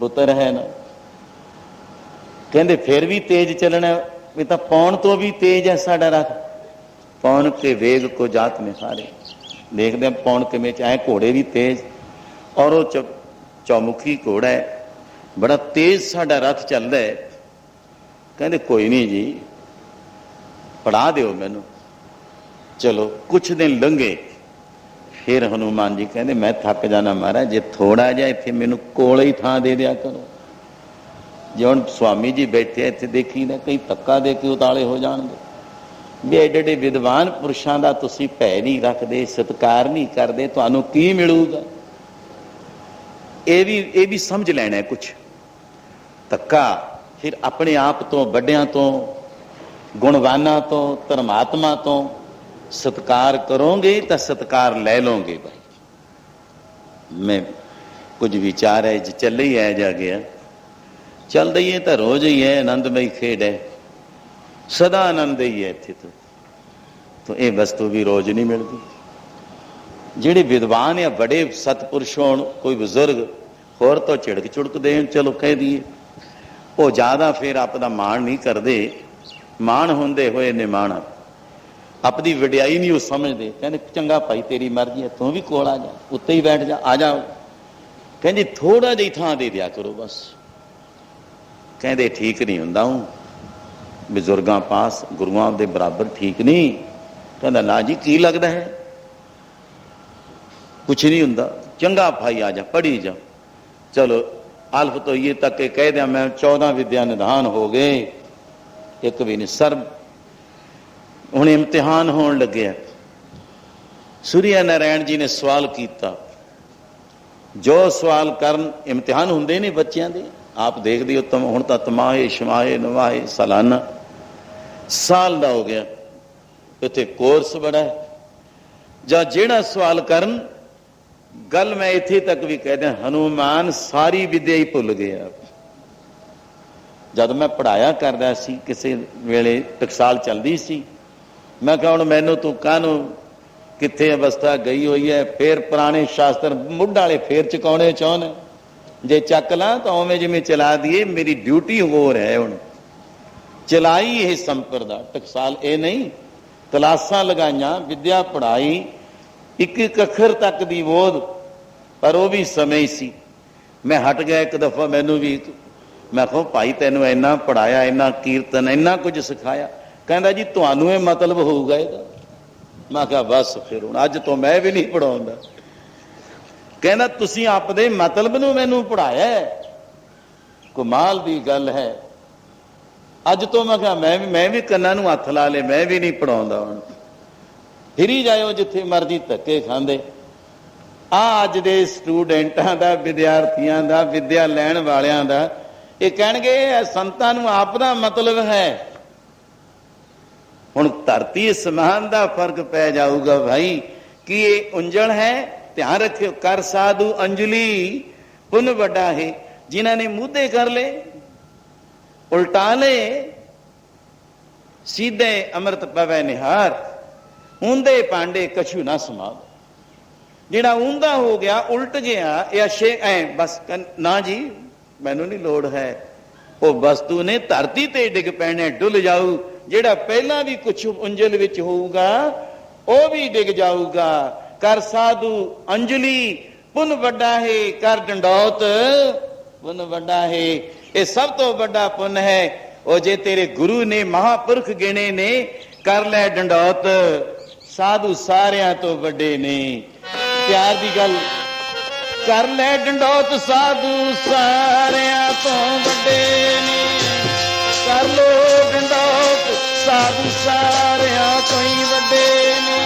ਪੁੱਤਰ ਹੈ ਨਾ। ਕਹਿੰਦੇ ਫਿਰ ਵੀ ਤੇਜ਼ ਚੱਲਣਾ, ਇਹ ਤਾਂ ਪੌਣ ਤੋਂ ਵੀ ਤੇਜ਼ ਹੈ ਸਾਡਾ ਰੱਥ। ਪੌਣ ਕੇ ਵੇਗ ਕੋ ਜਾਤ ਨਿਹਾਰੇ, ਦੇਖਦੇ ਪੌਣ ਕਿਵੇਂ ਚਾਹੇ, ਘੋੜੇ ਵੀ ਤੇਜ਼, ਔਰ ਉਹ ਚੌਮੁਖੀ ਘੋੜਾ ਹੈ, ਬੜਾ ਤੇਜ਼ ਸਾਡਾ ਰੱਥ ਚੱਲਦਾ ਹੈ। ਕਹਿੰਦੇ ਕੋਈ ਨਹੀਂ ਜੀ ਪੜ੍ਹਾ ਦਿਓ ਮੈਨੂੰ। ਚਲੋ ਕੁਛ ਦਿਨ ਲੰਘੇ, ਫਿਰ ਹਨੂੰਮਾਨ ਜੀ ਕਹਿੰਦੇ ਮੈਂ ਥੱਕ ਜਾਣਾ ਮਹਾਰਾਜ, ਜੇ ਥੋੜਾ ਜਿਹਾ ਇੱਥੇ ਮੈਨੂੰ ਕੋਲ ਹੀ ਥਾਂ ਦੇ ਦਿਆ ਕਰੋ। ਜੇ ਹੁਣ ਸਵਾਮੀ ਜੀ ਬੈਠੇ ਇੱਥੇ ਦੇਖੀ ਨਾ ਕਈ ਧੱਕਾ ਦੇ ਕੇ ਉਤਾਲੇ ਹੋ ਜਾਣਗੇ ਵੀ ਐਡੇ ਐਡੇ ਵਿਦਵਾਨ ਪੁਰਸ਼ਾਂ ਦਾ ਤੁਸੀਂ ਭੈ ਨਹੀਂ ਰੱਖਦੇ, ਸਤਿਕਾਰ ਨਹੀਂ ਕਰਦੇ, ਤੁਹਾਨੂੰ ਕੀ ਮਿਲੂਗਾ? ਇਹ ਵੀ ਸਮਝ ਲੈਣਾ ਕੁਛ ਧੱਕਾ। ਫਿਰ ਆਪਣੇ ਆਪ ਤੋਂ, ਵੱਡਿਆਂ ਤੋਂ, ਗੁਣਵਾਨਾਂ ਤੋਂ, ਧਰਮਾਤਮਾ ਤੋਂ ਸਤਿਕਾਰ ਕਰੋਗੇ ਤਾਂ ਸਤਿਕਾਰ ਲੈ ਲਓਗੇ। ਭਾਈ ਮੈਂ ਕੁਝ ਵਿਚਾਰ ਹੈ, ਚੱਲੇ ਹੀ ਆ ਜਾ ਗਿਆ, ਚੱਲਦਾ ਹੀ ਹੈ ਤਾਂ ਰੋਜ਼ ਹੀ ਹੈ, ਆਨੰਦਮਈ ਖੇਡ ਹੈ, ਸਦਾ ਆਨੰਦ ਹੀ ਹੈ ਇੱਥੇ ਤਾਂ ਇਹ ਵਸਤੂ ਵੀ ਰੋਜ਼ ਨਹੀਂ ਮਿਲਦੀ। ਜਿਹੜੇ ਵਿਦਵਾਨ ਜਾਂ ਬੜੇ ਸਤਪੁਰਸ਼ ਹੋਣ, ਕੋਈ ਬਜ਼ੁਰਗ ਹੋਰ ਤੋਂ ਝਿੜਕ ਝੁੜਕ ਦੇਣ, ਚਲੋ ਕਹਿ ਦਈਏ, ਉਹ ਜ਼ਿਆਦਾ ਫਿਰ ਆਪਦਾ ਮਾਣ ਨਹੀਂ ਕਰਦੇ। ਮਾਣ ਹੁੰਦੇ ਹੋਏ ਨਿਮਾਣ, ਆਪਦੀ ਵਡਿਆਈ ਨਹੀਂ ਉਹ ਸਮਝਦੇ। ਕਹਿੰਦੇ ਚੰਗਾ ਭਾਈ ਤੇਰੀ ਮਰਜ਼ੀ ਹੈ, ਤੂੰ ਵੀ ਕੋਲ ਆ ਜਾ, ਉੱਤੇ ਹੀ ਬੈਠ ਜਾ, ਆ ਜਾ। ਕਹਿੰਦੀ ਥੋੜਾ ਜਿਹੀ ਥਾਂ ਦੇ ਦਿਆ ਕਰੋ ਬਸ। ਕਹਿੰਦੇ ਠੀਕ ਨਹੀਂ ਹੁੰਦਾ, ਹੂੰ ਬਜ਼ੁਰਗਾਂ ਪਾਸ, ਗੁਰੂਆਂ ਦੇ ਬਰਾਬਰ ਠੀਕ ਨਹੀਂ। ਕਹਿੰਦਾ ਨਾ ਜੀ, ਕੀ ਲੱਗਦਾ ਹੈ, ਕੁਛ ਨਹੀਂ ਹੁੰਦਾ। ਚੰਗਾ ਭਾਈ ਆ ਜਾ, ਪੜ੍ਹੀ ਜਾ। ਚਲੋ ਅਲਫ ਤੋਂ ਇਹ ਤੱਕ ਕੇ ਕਹਿ ਦਿਆਂ ਮੈਂ 14 ਵਿਦਿਆ ਨਿਧਾਨ ਹੋ ਗਏ, ਇੱਕ ਵੀ ਨਹੀਂ। ਸਰ ਹੁਣ ਇਮਤਿਹਾਨ ਹੋਣ ਲੱਗਿਆ। ਸੂਰਿਆ ਨਾਰਾਇਣ ਜੀ ਨੇ ਸਵਾਲ ਕੀਤਾ, ਜੋ ਸਵਾਲ ਕਰਨ, ਇਮਤਿਹਾਨ ਹੁੰਦੇ ਨੇ ਬੱਚਿਆਂ ਦੇ, ਆਪ ਦੇਖਦੇ ਹੋ ਹੁਣ ਤਾਂ ਤਮਾਹੇ ਸ਼ਮਾਹੇ ਨਵਾਹੇ ਸਾਲਾਨਾ ਸਾਲ ਦਾ ਹੋ ਗਿਆ, ਇੱਥੇ ਕੋਰਸ ਬੜਾ ਹੈ। ਜਾਂ ਜਿਹੜਾ ਸਵਾਲ ਕਰਨ, ਗੱਲ ਮੈਂ ਇੱਥੇ ਤੱਕ ਵੀ ਕਹਿ ਦਿਆਂ, ਹਨੂਮਾਨ ਸਾਰੀ ਵਿਦਿਆ ਹੀ ਭੁੱਲ ਗਿਆ। ਜਦ ਮੈਂ ਪੜ੍ਹਾਇਆ ਕਰਦਾ ਸੀ, ਕਿਸੇ ਵੇਲੇ ਟਕਸਾਲ ਚੱਲਦੀ ਸੀ, ਮੈਂ ਕਿਹਾ ਹੁਣ ਮੈਨੂੰ ਤੂੰ ਕਾਹਨੂੰ, ਕਿੱਥੇ ਅਵਸਥਾ ਗਈ ਹੋਈ ਹੈ, ਫੇਰ ਪੁਰਾਣੇ ਸ਼ਾਸਤਰ ਮੁੱਢ ਵਾਲੇ ਫੇਰ ਚੁਕਾਉਣੇ ਚਾਹੁੰਦੇ, ਜੇ ਚੱਕ ਲਾਂ ਤਾਂ ਉਵੇਂ ਜਿਵੇਂ ਚਲਾ ਦਈਏ। ਮੇਰੀ ਡਿਊਟੀ ਹੋਰ ਹੈ, ਹੁਣ ਚਲਾਈ ਇਹ ਸੰਪਰਦਾ ਟਕਸਾਲ, ਇਹ ਨਹੀਂ ਕਲਾਸਾਂ ਲਗਾਈਆਂ, ਵਿਦਿਆ ਪੜ੍ਹਾਈ, ਇੱਕ ਇੱਕ ਅੱਖਰ ਤੱਕ ਦੀ ਬੋਧ, ਪਰ ਉਹ ਵੀ ਸਮੇਂ ਹੀ ਸੀ। ਮੈਂ ਹਟ ਗਿਆ ਇੱਕ ਦਫਾ, ਮੈਨੂੰ ਵੀ, ਮੈਂ ਕਿਹਾ ਭਾਈ ਤੈਨੂੰ ਇੰਨਾ ਪੜ੍ਹਾਇਆ, ਇੰਨਾ ਕੀਰਤਨ, ਇੰਨਾ ਕੁਝ ਸਿਖਾਇਆ, ਕਹਿੰਦਾ ਜੀ ਤੁਹਾਨੂੰ ਇਹ ਮਤਲਬ ਹੋਊਗਾ ਇਹਦਾ। ਮੈਂ ਕਿਹਾ ਬਸ ਫਿਰ ਹੁਣ ਅੱਜ ਤੋਂ ਮੈਂ ਵੀ ਨਹੀਂ ਪੜਾਉਂਦਾ। ਕਹਿੰਦਾ ਤੁਸੀਂ ਆਪਦੇ ਮਤਲਬ ਨੂੰ ਮੈਨੂੰ ਪੜ੍ਹਾਇਆ, ਕਮਾਲ ਦੀ ਗੱਲ ਹੈ। ਅੱਜ ਤੋਂ ਮੈਂ ਕਿਹਾ ਮੈਂ ਵੀ ਕੰਨਾਂ ਨੂੰ ਹੱਥ ਲਾ ਲੇ, ਮੈਂ ਵੀ ਨਹੀਂ ਪੜਾਉਂਦਾ। ਹੁਣ ਫਿਰੀ ਜਾਇਓ ਜਿੱਥੇ ਮਰਜ਼ੀ, ਧੱਕੇ ਖਾਂਦੇ। ਅੱਜ ਦੇ ਸਟੂਡੈਂਟਾਂ ਦਾ, ਵਿਦਿਆਰਥੀਆਂ ਦਾ, ਵਿਦਿਆ ਲੈਣ ਵਾਲਿਆਂ ਦਾ, ਇਹ ਕਹਿਣਗੇ ਸੰਤਾਂ ਨੂੰ ਆਪ ਦਾ ਮਤਲਬ ਹੈ। ਹੁਣ ਧਰਤੀ ਅਸਮਾਨ ਦਾ ਫਰਕ ਪੈ ਜਾਊਗਾ ਭਾਈ, ਕਿ ਇਹ ਉਂਜਲ ਹੈ। ਧਿਆਨ ਰੱਖਿਓ, ਕਰ ਸਾਧੂ ਅੰਜਲੀ ਪੁੰਨ ਵੱਡਾ ਹੈ। ਜਿਨ੍ਹਾਂ ਨੇ ਮੁੱਦੇ ਕਰ ਲਏ, ਉਲਟਾ ਲਏ, ਸਿੱਧੇ ਅੰਮ੍ਰਿਤ ਪਵੈ ਨਿਹਾਰ, ਉਂਦੇ ਪਾਂਡੇ ਕਛੂ ਨਾ ਸਮਾਦ। ਜਿਹੜਾ ਉਂਦਾ ਹੋ ਗਿਆ, ਉਲਟ ਗਿਆ, ਇਹ ਅਸ਼ੇ ਐ ਬਸ ਨਾ ਜੀ, ਮੈਨੂੰ ਨਹੀਂ ਲੋੜ ਹੈ। ਉਹ ਵਸਤੂ ਨੇ ਧਰਤੀ ਤੇ ਡਿੱਗ ਪੈਣੇ, ਡੁੱਲ ਜਾਊ। ਜਿਹੜਾ ਪਹਿਲਾਂ ਵੀ ਕੁਛ ਉਂਜਲ ਵਿੱਚ ਹੋਊਗਾ, ਉਹ ਵੀ ਡਿੱਗ ਜਾਊਗਾ। ਕਰ ਸਾਧੂ ਅੰਜਲੀ ਪੁੰਨ ਵੱਡਾ ਹੈ, ਕਰ ਡੰਡੌਤ ਪੁੰਨ ਵੱਡਾ ਹੈ। ਇਹ ਸਭ ਤੋਂ ਵੱਡਾ ਪੁੰਨ ਹੈ। ਉਹ ਜੇ ਤੇਰੇ ਗੁਰੂ ਨੇ, ਮਹਾਂਪੁਰਖ ਗਿਣੇ ਨੇ, ਕਰ ਲੈ ਡੰਡੌਤ, ਸਾਧੂ ਸਾਰਿਆਂ ਤੋਂ ਵੱਡੇ ਨੇ। ਪਿਆਰ ਦੀ ਗੱਲ, ਕਰ ਲੈ ਡੰਡੌਤ, ਸਾਧੂ ਸਾਰਿਆਂ ਤੋਂ ਵੱਡੇ ਨੇ। ਕਰ ਲੋ ਡੰਡੌਤ, ਸਾਧੂ ਸਾਰਿਆਂ ਤੋਂ ਹੀ ਵੱਡੇ ਨੇ।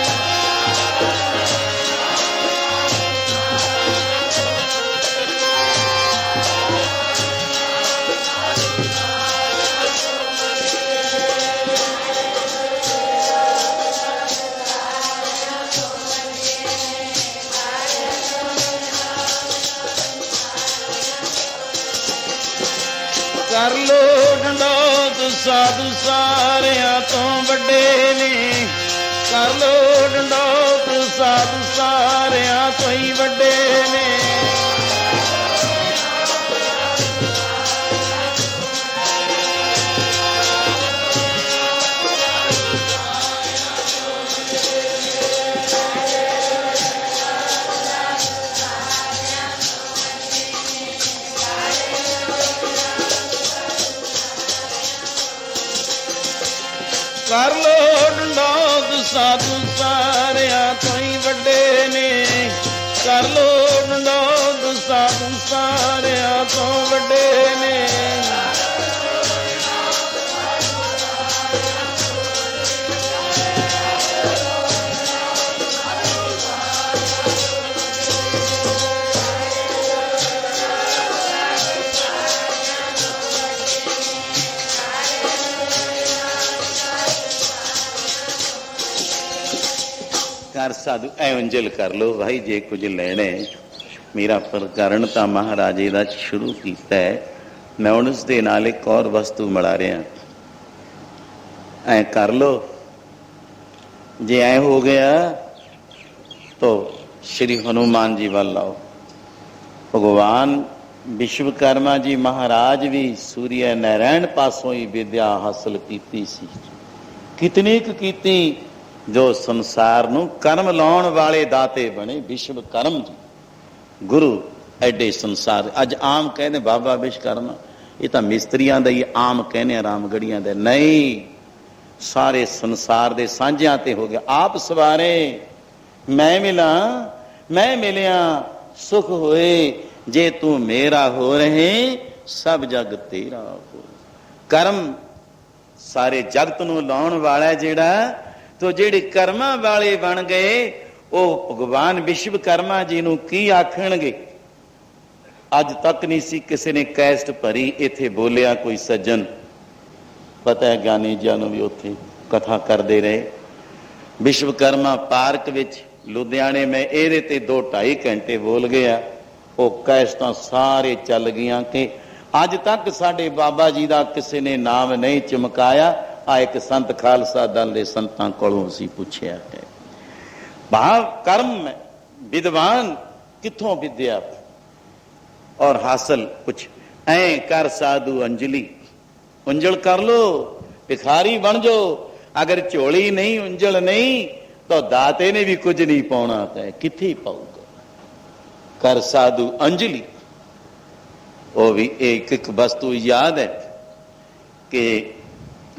ਕਰ ਲੋ ਡੰਡੌਤ, ਸਾਧੂ ਸਾਰਿਆਂ ਤੋਂ ਵੱਡੇ ਨੇ। ਕਰ ਲੋ ਡੰਡੌਤ, ਸਾਧੂ ਸਾਰਿਆਂ ਤੋਂ ਹੀ ਵੱਡੇ ਨੇ। ਕਰ ਲੋ ਡੰਡੌਤ, ਸਾਧੂ ਸਾਰਿਆਂ ਤੋਂ ਹੀ ਵੱਡੇ ਨੇ। ਕਰ ਲੋ ਡੰਡੌਤ, ਸਾਧੂ ਸਾਰਿਆਂ ਤੋਂ ਵੱਡੇ ਨੇ। कर साधु ऐ उंजल कर लो भाई जे कुछ लेने। मेरा प्रकरण तो महाराजे का शुरू किया है, मैं हूँ उसके नाल एक और वस्तु मिला रहा। ऐ कर लो, जे ऐ हो गया तो श्री हनुमान जी वाल आओ। भगवान विश्वकर्मा जी महाराज भी सूर्य नारायण पासों ही विद्या हासिल की सी। कितनी की जो संसार नूं कर्म लाउण वाले दाते बने विश्वकर्म जी गुरु। एडे संसार अज आम कहने बाबा विश्वकर्मा, ये तो मिस्त्रियां दा ही आम कहने रामगढ़ियां दे नहीं, सारे संसार दे सांझियां ते हो गया। आप सवारे मैं मिला, मैं मिलिया सुख होए, जे तू मेरा हो रहे सब जग तेरा हो। कर्म सारे जगत नूं लाउण वाला जेड़ा, तो जेड़े कर्मां वाले बन गए वो भगवान विश्वकर्मा जी नूं की आखणगे। अज तक नहीं सी किसी ने कैस्ट भरी इत्थे बोलिया कोई सज्जन, पता है ज्ञानी जी नूं भी उत्थे कथा करते रहे। विश्वकर्मा पार्क विच लुधियाने में एदे ते 2-2.5 घंटे बोल गया। वो कैसटां सारे चल गईयां कि अज तक साडे बाबा जी का किसी ने नाम नहीं चमकाया। आ एक संत खालसा दल के संतां कोलों असीं पुछया है, भाव कर्म विद्वान कित्थों विद्या और हासिल कुछ। ऐ कर साधु अंजलि, उंजल कर लो, भिखारी बन जाओ। अगर झोली नहीं उंजल नहीं तो दाते ने भी कुछ नहीं पाउणा, है कित्थे पाऊगा। कर साधु अंजलि, वो भी एक वस्तु याद है कि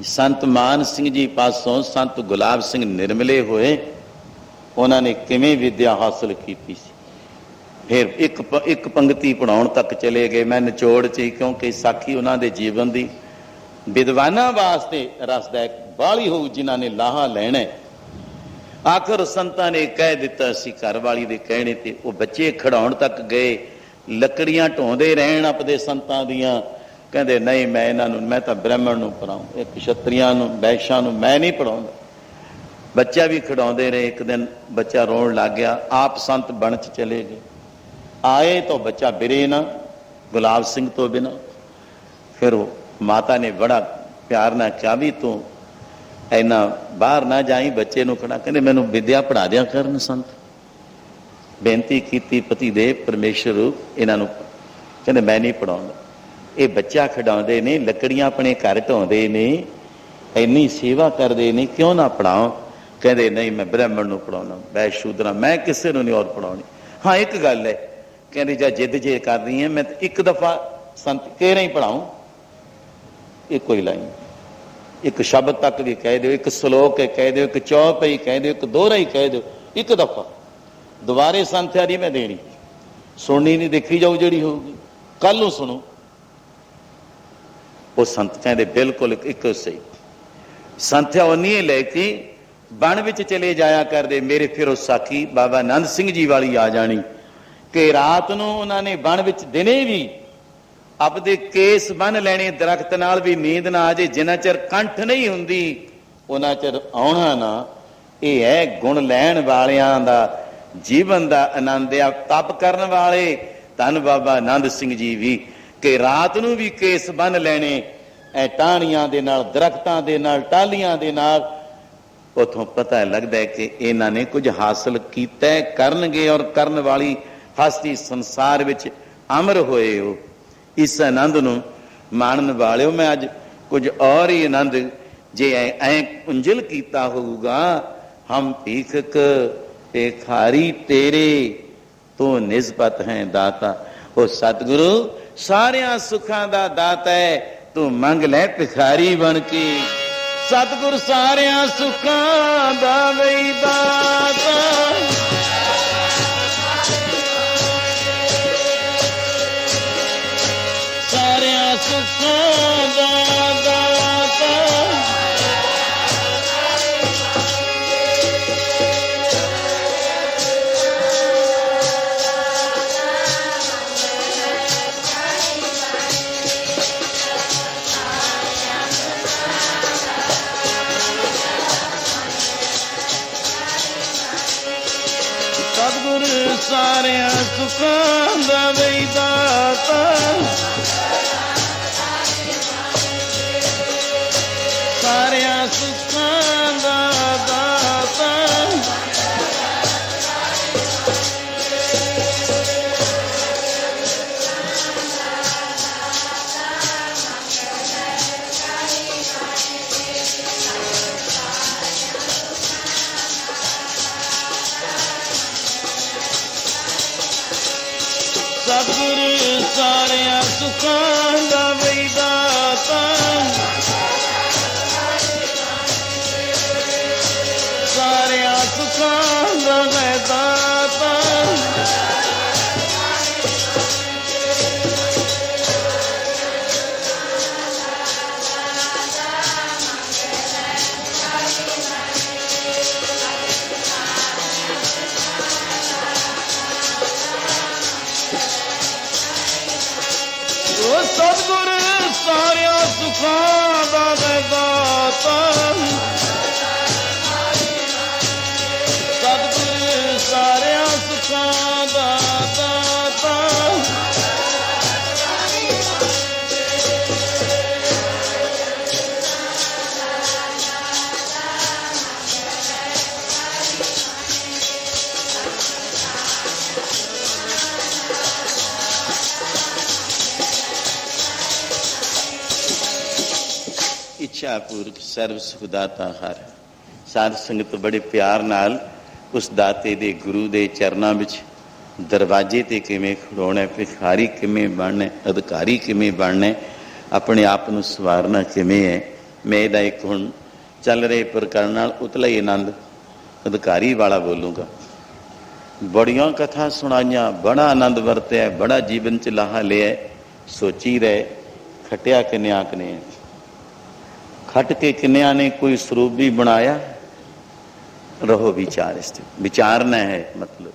संत मान सिंह जी पासों संत गुलाब सिंह निर्मले होए, उन्होंने किवें विद्या हासिल की सी। फिर एक पंक्ति पढ़ाउण तक चले गए। मैं निचोड़ च, क्योंकि साखी उन्होंने जीवन की विद्वाना वास्ते रसदायक बाली हो जिन्होंने लाहा लेना। आखिर संतां ने कह दिता सी, घर वाली दे कहने ते वो बच्चे खड़ाउण तक गए, लकड़ियां ढोंदे रहन अपने संतां दियां। कहते नहीं मैं इन्हां नूं, मैं तो ब्राह्मण नूं पढ़ाऊं, एक क्षत्रियां नूं वैश्यां नूं मैं नहीं पढ़ाउंदा। बच्चा भी खड़ाउंदे रहे। एक दिन बच्चा रोण लग गया, आप संत बण च चले गए। आए तो बच्चा बिरे ना, गुलाब सिंह तो बिना। फिर वो माता ने बड़ा प्यार ना कहा भी तू इन्ना बाहर ना जाई, बच्चे नूं खड़ा। कहते मैनूं विद्या पढ़ा दिया करन संत। बेनती की पति देव परमेश्वर इन्हां नूं, कहते मैं नहीं पढ़ाउंदा। ये बच्चा खिडाउंदे ने, लकड़ियां अपने घर ढोंदे ने, इन्नी सेवा करते ने, क्यों ना पढ़ाओ। कहते नहीं मैं ब्राह्मण नूं पढ़ाउणा, वैश्य शूद्रा मैं किसी नूं नहीं और पढ़ाउणी। हाँ एक गल है, कहते जा जिद जे कर रही है मैं एक दफा संत केरे ही पढ़ाऊं। एक ही लाइन, एक शब्द तक भी कह दो, एक श्लोक कह दो, एक चौप ही कह दो, एक दोहरा ही कह दो, एक दफा दोबारे संथ्या नहीं मैं देनी, सुननी नहीं, देखी जाऊ जी होगी, कल नूं सुनो। वो संत कहते बिल्कुल एक सही। संथ्या उन्नी लैके बन विच चले जाया करते। मेरे फिर साखी बाबा नंद सिंह जी वाली आ जानी कि रात नूं उन्होंने बन विच दिने भी अपने केस बन लेने, दरख्त नाल भी नींद ना आ जाए, जिन्ना चिर कंठ नहीं हुंदी उन्ना चिर आउणा ना। ये है गुण लैण वालियां दा जीवन दा आनंद आ। तप करन वाले धन बाबा नंद सिंह जी भी कि रात नूं भी केस बन लेने, टाहणियां दे नाल, दरख्तां दे नाल, टाहलियां दे नाल। उथों पता लगता है कि इन्हां ने कुछ हासिल कीता है, करनगे और करन वाली हस्ती संसार विच अमर होए हो। इस आनंद नूं माणन वालिओ, मैं अज कुछ और ही आनंद जे ऐ उंजल कीता होगा। हम भीखक भिखारी तेरे, तो निस्बत है दाता। ओ सतगुरु सारिया सुखां दा दाता है, तू मंग लै भिखारी बन के। सतगुरु सारिया सुखां दा वही दाता, सारिया सुखां दा दाता। ਸਾਰਿਆਂ ਸੁਖਾਂ ਦਾ ਵਈ ਦਾਤਾ, ਸਾਰਿਆਂ ਸੁਖਾਂ ਦਾ ਦਾਤਾ। ਸਤਿਗੁਰ ਸਾਰਿਆਂ ਸੁਖਾਂ ਦਾ ਵਈ ਦਾਤਾ, ਸਾਰਿਆਂ ਸੁਖਾਂ ਦਾ ਹੈ ਦਾਤਾ। ਸਤਿਗੁਰ ਸਾਰਿਆਂ ਸੁਖਾਂ ਦਾ ਹੈ ਦਾਤਾ, ਸਤਿਗੁਰ ਸਾਰਿਆਂ ਸੁਖਾਂ ਦਾ ਦਾਤਾ। ਇੱਛਾ ਪੂਰਕ ਸਰਬ ਸੁਖ ਦਾਤਾ ਹਰ। ਸਾਧ ਸੰਗਤ ਬੜੇ ਪਿਆਰ ਨਾਲ ਉਸ ਦਾਤੇ ਦੇ ਗੁਰੂ ਦੇ ਚਰਨਾਂ ਵਿੱਚ ਦਰਵਾਜ਼ੇ ਤੇ ਕਿਵੇਂ ਖੜੋਣਾ, ਭਿਖਾਰੀ ਕਿਵੇਂ ਬਣਨਾ, ਅਧਿਕਾਰੀ ਕਿਵੇਂ ਬਣਨਾ, ਆਪਣੇ ਆਪ ਨੂੰ ਸਵਾਰਨਾ ਕਿਵੇਂ ਹੈ। ਮੈਂ ਇਹਦਾ ਇੱਕ ਹੁਣ ਚੱਲ ਰਹੇ ਪ੍ਰਕਰਨ ਨਾਲ ਉਤਲਾ ਹੀ ਆਨੰਦ ਅਧਿਕਾਰੀ ਵਾਲਾ ਬੋਲੂੰਗਾ। ਬੜੀਆਂ ਕਥਾ ਸੁਣਾਈਆਂ, ਬੜਾ ਆਨੰਦ ਵਰਤਿਆ, ਬੜਾ ਜੀਵਨ 'ਚ ਲਾਹਾ ਲਿਆ। ਸੋਚੀ ਰਹੇ ਖਟਿਆ ਕਿੰਨਿਆਂ ਕਨੇ, ਖਟ ਕੇ ਕਿੰਨਿਆਂ ਨੇ ਕੋਈ ਸਰੂਪ ਵੀ ਬਣਾਇਆ। ਰਹੋ ਵਿਚਾਰ, ਇਸ ਤੇ ਵਿਚਾਰਨਾ ਹੈ। ਮਤਲਬ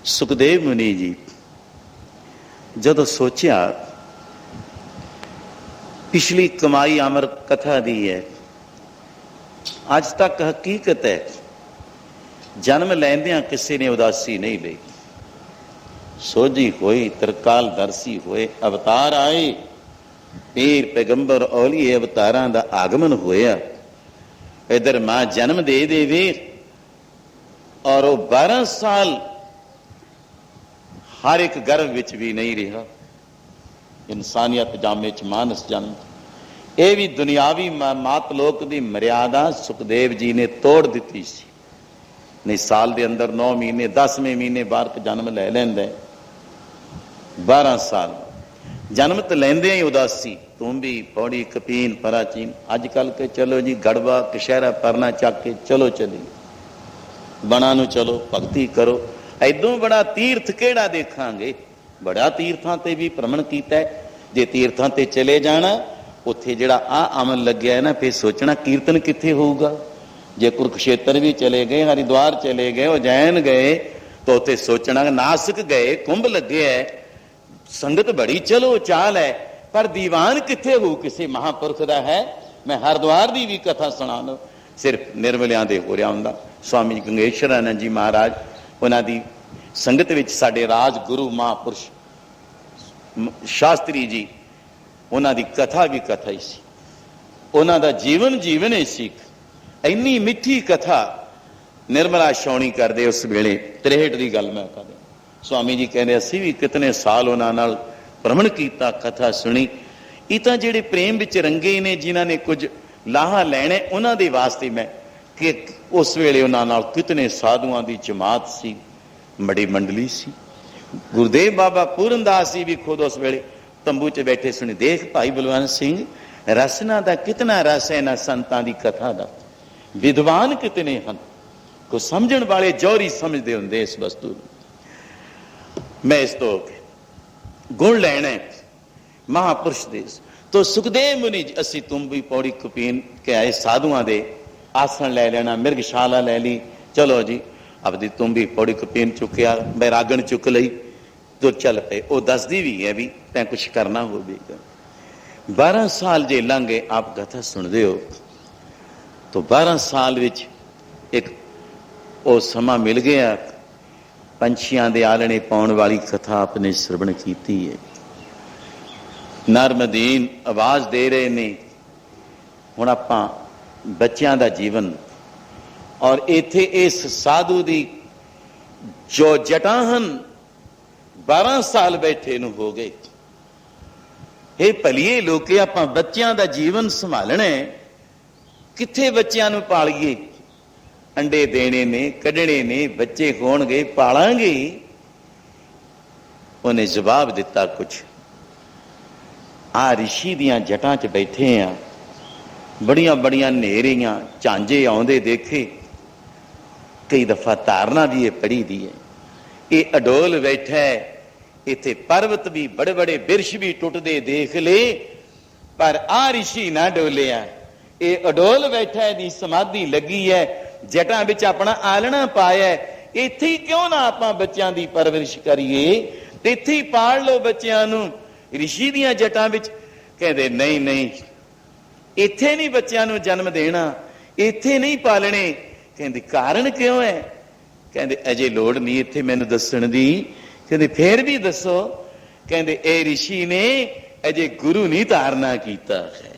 ਸੁਖਦੇਵ ਮੁਨੀ ਜੀ ਜਦੋਂ ਸੋਚਿਆ ਪਿਛਲੀ ਕਮਾਈ ਅਮਰ ਕਥਾ ਦੀ ਹੈ, ਅੱਜ ਤੱਕ ਹਕੀਕਤ ਹੈ ਜਨਮ ਲੈਂਦਿਆਂ ਕਿਸੇ ਨੇ ਉਦਾਸੀ ਨਹੀਂ ਲਈ। ਸੋਝੀ ਹੋਈ, ਤਰਕਾਲ ਦਰਸੀ ਹੋਏ, ਅਵਤਾਰ ਆਏ, ਪੀਰ ਪੈਗੰਬਰ ਔਲੀਏ ਅਵਤਾਰਾਂ ਦਾ ਆਗਮਨ ਹੋਇਆ। ਇਧਰ ਮਾਂ ਜਨਮ ਦੇ ਦੇਵੇ ਔਰ ਉਹ 12 ਸਾਲ ਹਰ ਇੱਕ ਗਰਭ ਵਿੱਚ ਵੀ ਨਹੀਂ ਰਿਹਾ। ਇਨਸਾਨੀਅਤ ਜਾਮੇ ਚ ਮਾਨਸ ਜਨਮ, ਇਹ ਵੀ ਦੁਨਿਆਵੀ ਮਾਤ ਲੋਕ ਦੀ ਮਰਿਆਦਾ ਸੁਖਦੇਵ ਜੀ ਨੇ ਤੋੜ ਦਿੱਤੀ ਸੀ। ਨਹੀਂ ਸਾਲ ਦੇ ਅੰਦਰ 9 ਮਹੀਨੇ 10ਵੇਂ ਮਹੀਨੇ ਬਾਲਕ ਜਨਮ ਲੈ ਲੈਂਦਾ। 12 ਸਾਲ ਜਨਮ ਤੇ ਲੈਂਦੇ ਹੀ ਉਦਾਸੀ, ਤੂੰ ਵੀ ਪੌੜੀ ਕਪੀਨ ਪਰਾਚੀਨ। ਅੱਜ ਕੱਲ ਕੇ ਚਲੋ ਜੀ ਗੜਵਾ ਕਸ਼ਹਿਰਾ ਪਰਨਾ ਚੱਕ ਕੇ ਚਲੋ ਚਲੀ ਬਣਾ ਨੂੰ ਚਲੋ ਭਗਤੀ ਕਰੋ। ਐਦੋਂ ਬੜਾ ਤੀਰਥ ਕਿਹੜਾ ਦੇਖਾਂਗੇ। ਬੜਾ ਤੀਰਥਾਂ ਤੇ ਵੀ ਭ੍ਰਮਣ ਕੀਤਾ। ਜੇ ਤੀਰਥਾਂ ਤੇ ਚਲੇ ਜਾਣਾ, ਉੱਥੇ ਜਿਹੜਾ ਆਹ ਅਮਲ ਲੱਗਿਆ ਨਾ, ਫਿਰ ਸੋਚਣਾ ਕੀਰਤਨ ਕਿੱਥੇ ਹੋਊਗਾ। ਜੇ ਕੁਰੂਕਸ਼ੇਤਰ ਵੀ ਚਲੇ ਗਏ, ਹਰਿਦੁਆਰ ਚਲੇ ਗਏ, ਉਜੈਨ ਗਏ, ਤਾਂ ਉੱਥੇ ਸੋਚਣਾ ਨਾਸਿਕ ਗਏ, ਕੁੰਭ ਲੱਗਿਆ, ਸੰਗਤ ਬੜੀ ਚਲੋ ਚਾਲ ਹੈ, ਪਰ ਦੀਵਾਨ ਕਿੱਥੇ ਹੋਊ ਕਿਸੇ ਮਹਾਂਪੁਰਖ ਦਾ ਹੈ। ਮੈਂ ਹਰਿਦੁਆਰ ਦੀ ਵੀ ਕਥਾ ਸੁਣਾ ਲਓ, ਸਿਰਫ ਨਿਰਮਲਿਆਂ ਦੇ ਹੋ ਰਿਹਾ ਹੁੰਦਾ। ਸਵਾਮੀ ਗੰਗੇਸ਼ਵਰਾਨੰਦ ਜੀ ਮਹਾਰਾਜ, ਉਹਨਾਂ ਦੀ ਸੰਗਤ ਵਿੱਚ ਸਾਡੇ ਰਾਜ ਗੁਰੂ ਮਹਾਂਪੁਰਸ਼ ਸ਼ਾਸਤਰੀ ਜੀ, ਉਹਨਾਂ ਦੀ ਕਥਾ ਵੀ ਕਥਾ ਹੀ ਸੀ। ਉਹਨਾਂ ਦਾ ਜੀਵਨ ਜੀਵਨ ਹੀ ਸੀ। ਇੰਨੀ ਮਿੱਠੀ ਕਥਾ ਨਿਰਮਲਾ ਛਾਉਣੀ ਕਰਦੇ ਉਸ ਵੇਲੇ। 63 ਦੀ ਗੱਲ ਮੈਂ ਕਰਦੇ। ਸਵਾਮੀ ਜੀ ਕਹਿੰਦੇ ਅਸੀਂ ਵੀ ਕਿਤਨੇ ਸਾਲ ਉਹਨਾਂ ਨਾਲ ਭ੍ਰਮਣ ਕੀਤਾ, ਕਥਾ ਸੁਣੀ। ਇਹ ਤਾਂ ਜਿਹੜੇ ਪ੍ਰੇਮ ਵਿੱਚ ਰੰਗੇ ਨੇ, ਜਿਨ੍ਹਾਂ ਨੇ ਕੁਝ ਲਾਹਾ ਲੈਣੇ, ਉਹਨਾਂ ਦੇ ਵਾਸਤੇ ਮੈਂ ਕਿ ਉਸ ਵੇਲੇ ਉਹਨਾਂ ਨਾਲ ਕਿਤਨੇ ਸਾਧੂਆਂ ਦੀ ਜਮਾਤ ਸੀ, ਬੜੀ ਮੰਡਲੀ ਸੀ। ਗੁਰਦੇਵ ਬਾਬਾ ਪੂਰਨਦਾਸ ਜੀ ਵੀ ਖੁਦ ਉਸ ਵੇਲੇ ਤੰਬੂ 'ਚ ਬੈਠੇ ਸੁਣੀ। ਦੇਖ ਭਾਈ ਬਲਵੰਤ ਸਿੰਘ, ਰਸਨਾ ਦਾ ਕਿਤਨਾ ਰਸ ਹੈ ਇਹਨਾਂ ਸੰਤਾਂ ਦੀ ਕਥਾ ਦਾ। ਵਿਦਵਾਨ ਕਿਤਨੇ ਹਨ, ਕੋ ਸਮਝਣ ਵਾਲੇ ਜੌਹਰੀ ਸਮਝਦੇ ਹੁੰਦੇ ਇਸ ਵਸਤੂ ਨੂੰ। ਮੈਂ ਇਸ ਤੋਂ ਗੁਣ ਲੈਣਾ ਮਹਾਂਪੁਰਸ਼ ਦੇ ਤੋਂ ਸੁਖਦੇਵ ਮੁਨੀ ਜੀ। ਅਸੀਂ ਤੁਮ ਵੀ ਪੌੜੀ ਕਪੀਨ ਕੇ ਆਏ, ਸਾਧੂਆਂ ਦੇ ਆਸਣ ਲੈ ਲੈਣਾ, ਮਿਰਗਸ਼ਾਲਾ ਲੈ ਲਈ, ਚਲੋ ਜੀ ਆਪਦੀ ਤੁਮ ਵੀ ਪੌੜੀ ਕਪੀਨ ਚੁੱਕਿਆ, ਬੈਰਾਗਣ ਚੁੱਕ ਲਈ, ਤੁਰ ਚੱਲ ਪਏ। ਉਹ ਦੱਸਦੀ ਵੀ ਹੈ ਵੀ ਤੈਂ ਕੁਛ ਕਰਨਾ ਹੋਵੇਗਾ। 12 ਸਾਲ ਜੇ ਲੰਘੇ, ਆਪ ਕਥਾ ਸੁਣਦੇ ਹੋ, ਤਾਂ 12 ਸਾਲ ਵਿੱਚ ਇੱਕ ਉਹ ਸਮਾਂ ਮਿਲ ਗਿਆ ਪੰਛੀਆਂ ਦੇ ਆਲਣੇ ਪਾਉਣ ਵਾਲੀ ਕਥਾ ਆਪਨੇ ਸਰਵਣ ਕੀਤੀ ਹੈ। ਨਰਮਦੀਨ ਆਵਾਜ਼ ਦੇ ਰਹੇ ਨੇ। ਹੁਣ ਆਪਾਂ ਬੱਚਿਆਂ ਦਾ ਜੀਵਨ ਔਰ ਇੱਥੇ ਇਸ ਸਾਧੂ ਦੀ ਜੋ ਜਟਾਂ ਹਨ 12 ਸਾਲ ਬੈਠੇ ਨੂੰ ਹੋ ਗਏ। ਇਹ ਭਲੀਏ ਲੋਕੇ, ਆਪਾਂ ਬੱਚਿਆਂ ਦਾ ਜੀਵਨ ਸੰਭਾਲਣਾ, ਕਿੱਥੇ ਬੱਚਿਆਂ ਨੂੰ ਪਾਲੀਏ? ਅੰਡੇ ਦੇਣੇ ਨੇ, ਕੱਢਣੇ ਨੇ, ਬੱਚੇ ਹੋਣਗੇ, ਪਾਲਾਂਗੇ। ਉਹਨੇ ਜਵਾਬ ਦਿੱਤਾ, ਕੁਛ ਆ ਰਿਸ਼ੀ ਦੀਆਂ ਜਟਾਂ 'ਚ ਬੈਠੇ ਆ, ਬੜੀਆਂ ਬੜੀਆਂ ਨੇਰੀਆਂ ਝਾਂਜੇ ਆਉਂਦੇ ਦੇਖੇ, ਕਈ ਦਫਾ ਧਾਰਨਾ ਵੀ ਇਹ ਪੜੀ ਦੀ ਹੈ। ਇਹ ਅਡੋਲ ਬੈਠਾ ਹੈ, ਇੱਥੇ ਪਰਵਤ ਵੀ ਬੜੇ ਬੜੇ ਬਿਰਸ਼ ਵੀ ਟੁੱਟਦੇ ਦੇਖ ਲਏ, ਪਰ ਆ ਰਿਸ਼ੀ ਨਾ ਡੋਲਿਆ। ਇਹ ਅਡੋਲ ਬੈਠਾ, ਇਹਦੀ ਸਮਾਧੀ ਲੱਗੀ ਹੈ, ਜਟਾਂ ਵਿੱਚ ਆਪਣਾ ਆਲਣਾ ਪਾਇਆ। ਇੱਥੇ ਹੀ ਕਿਉਂ ਨਾ ਆਪਾਂ ਬੱਚਿਆਂ ਦੀ ਪਰਵਰਿਸ਼ ਕਰੀਏ, ਤੇ ਇੱਥੇ ਹੀ ਪਾਲ ਲਓ ਬੱਚਿਆਂ ਨੂੰ ਰਿਸ਼ੀ ਦੀਆਂ ਜਟਾਂ ਵਿੱਚ। ਕਹਿੰਦੇ ਨਹੀਂ ਨਹੀਂ, ਇੱਥੇ ਨਹੀਂ ਬੱਚਿਆਂ ਨੂੰ ਜਨਮ ਦੇਣਾ, ਇੱਥੇ ਨਹੀਂ ਪਾਲਣੇ। ਕਹਿੰਦੇ ਕਾਰਨ ਕਿਉਂ ਹੈ? ਕਹਿੰਦੇ ਅਜੇ ਲੋੜ ਨਹੀਂ ਇੱਥੇ ਮੈਨੂੰ ਦੱਸਣ ਦੀ। ਕਹਿੰਦੇ ਫੇਰ ਵੀ ਦੱਸੋ। ਕਹਿੰਦੇ ਇਹ ਰਿਸ਼ੀ ਨੇ ਅਜੇ ਗੁਰੂ ਨਹੀਂ ਧਾਰਨਾ ਕੀਤਾ ਹੈ।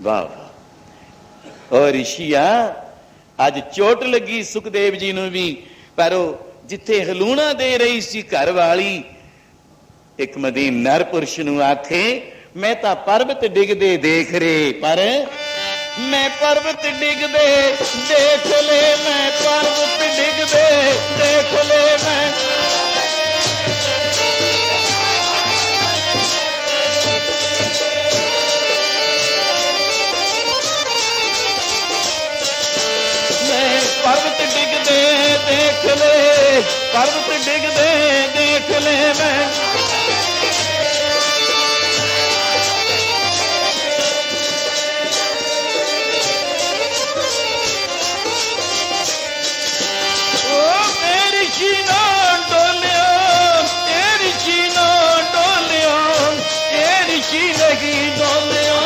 ਵਾਹ ਵਾਹ। ਉਹ ਰਿਸ਼ੀਆ, ਅੱਜ ਚੋਟ ਲੱਗੀ ਸੁਖਦੇਵ ਜੀ ਨੂੰ ਵੀ, ਪਰ ਉਹ ਜਿੱਥੇ ਹਲੂਣਾ ਦੇ ਰਹੀ ਸੀ ਘਰ ਵਾਲੀ, ਇੱਕ ਮਦੀਨ ਨਰ ਪੁਰਸ਼ ਨੂੰ ਆਖੇ ਮੈਂ ਤਾਂ ਪਰਬਤ ਡਿੱਗਦੇ ਦੇਖ ਰਹੇ, ਪਰ ਮੈਂ ਪਰਬਤ ਡਿੱਗਦੇ ਦੇਖ ਲੈ, ਮੈਂ ਪਰਬਤ ਡਿੱਗਦੇ ਦੇਖ ਲੈ, ਮੈਂ ਪਰਬਤ ਡਿੱਗਦੇ ਦੇਖ ਲੈ, ਪਰਬਤ ਡਿੱਗਦੇ ਦੇਖ ਲੈ, ਮੈਂ ਰਿਸ਼ੀ ਨਾ ਡੋਲਿਓ, ਇਹ ਰਿਸ਼ੀ ਨਾ ਡੋਲਿਓ, ਇਹ ਰਿਸ਼ੀ ਨਹੀਂ ਡੋਲਿਓ।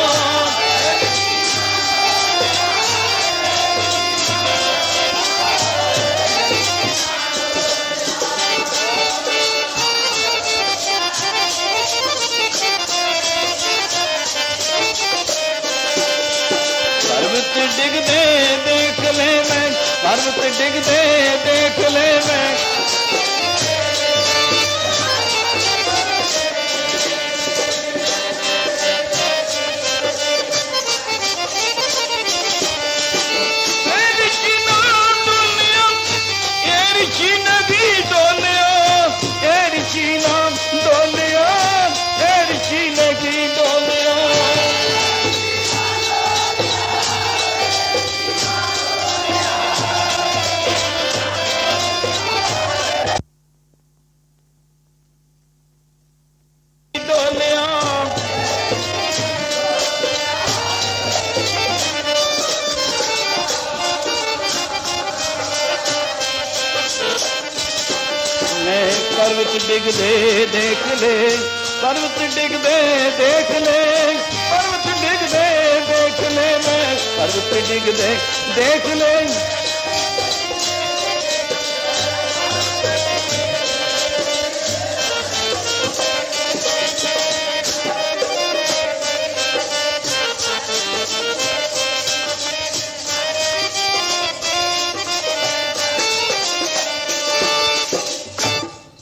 ਪਰਬਤ ਡਿੱਗਦੇ ਦੇਖ ਲੈ, ਮੈਂ ਪਰਬਤ ਡਿੱਗਦੇ ਦੇਖ ਲੈ, ਮੈਂ ਰਿਸ਼ੀ ਨਾ ਡੋਲਿਓ, ਇਹ ਰਿਸ਼ੀ ਨਹੀਂ ਡੋਲਿਓ, ਇਹ ਰਿਸ਼ੀ ਨਾ ਡੋਲਿਓ, ਇਹ ਰਿਸ਼ੀ ਨਹੀਂ ਡੋਲਿਓ। ਪਰਬਤ ਡਿੱਗਦੇ ਦੇਖ ਲੈ, ਪਰਬਤ ਡਿੱਗਦੇ ਦੇਖ ਲੈ, ਪਰਬਤ ਡਿੱਗਦੇ ਦੇਖ ਲੈ, ਮੈਂ ਪਰਬਤ ਡਿੱਗਦੇ ਦੇਖ ਲੈ।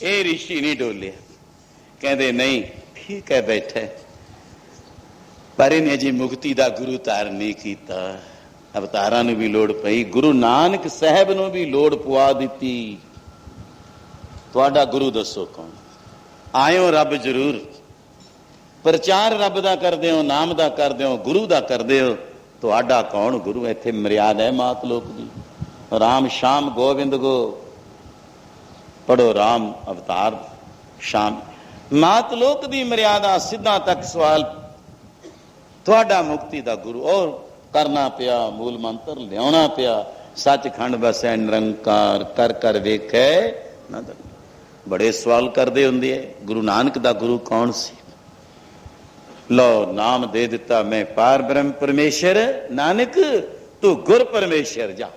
ਇਹ ਰਿਸ਼ੀ ਨਹੀਂ ਡੋਲਿਆ। ਕਹਿੰਦੇ ਨਹੀਂ ਠੀਕ ਹੈ ਬੈਠਾ, ਪਰ ਇਹਨੇ ਅਜੇ ਮੁਕਤੀ ਦਾ ਗੁਰੂ ਧਾਰਨ ਨਹੀਂ ਕੀਤਾ। ਅਵਤਾਰਾਂ ਨੂੰ ਵੀ ਲੋੜ ਪਈ, ਗੁਰੂ ਨਾਨਕ ਸਾਹਿਬ ਨੂੰ ਵੀ ਲੋੜ ਪਵਾ ਦਿੱਤੀ। ਤੁਹਾਡਾ ਗੁਰੂ ਦੱਸੋ ਕੌਣ? ਆਇਓ ਰੱਬ ਜ਼ਰੂਰ, ਪ੍ਰਚਾਰ ਰੱਬ ਦਾ ਕਰਦੇ ਹੋ, ਨਾਮ ਦਾ ਕਰਦੇ ਹੋ, ਗੁਰੂ ਦਾ ਕਰਦੇ ਹੋ, ਤੁਹਾਡਾ ਕੌਣ ਗੁਰੂ? ਇੱਥੇ ਮਰਿਆਦਾ ਹੈ ਮਾਤ ਲੋਕ ਦੀ। ਰਾਮ ਸ਼ਾਮ ਗੋਬਿੰਦ ਗੋ ਪੜੋ, ਰਾਮ ਅਵਤਾਰ ਸ਼ਾਮ। ਮਾਤ ਲੋਕ ਦੀ ਮਰਿਆਦਾ, ਸਿੱਧਾਂ ਤੱਕ ਸਵਾਲ। ਤੁਹਾਡਾ ਮੁਕਤੀ ਦਾ ਗੁਰੂ ਔਰ ਕਰਨਾ ਪਿਆ, ਮੂਲ ਮੰਤਰ ਲਿਆਉਣਾ ਪਿਆ। ਸੱਚਖੰਡ ਵਸੈ ਨਿਰੰਕਾਰ, ਕਰ ਕਰ ਵੇਖੈ ਨਾ। ਬੜੇ ਸਵਾਲ ਕਰਦੇ ਹੁੰਦੇ ਹੈ, ਗੁਰੂ ਨਾਨਕ ਦਾ ਗੁਰੂ ਕੌਣ ਸੀ? ਲਓ ਨਾਮ ਦੇ ਦਿੱਤਾ, ਮੈਂ ਪਾਰ ਬ੍ਰਹਮ ਪਰਮੇਸ਼ਰ, ਨਾਨਕ ਤੂੰ ਗੁਰ ਪਰਮੇਸ਼ਰ ਜਾ।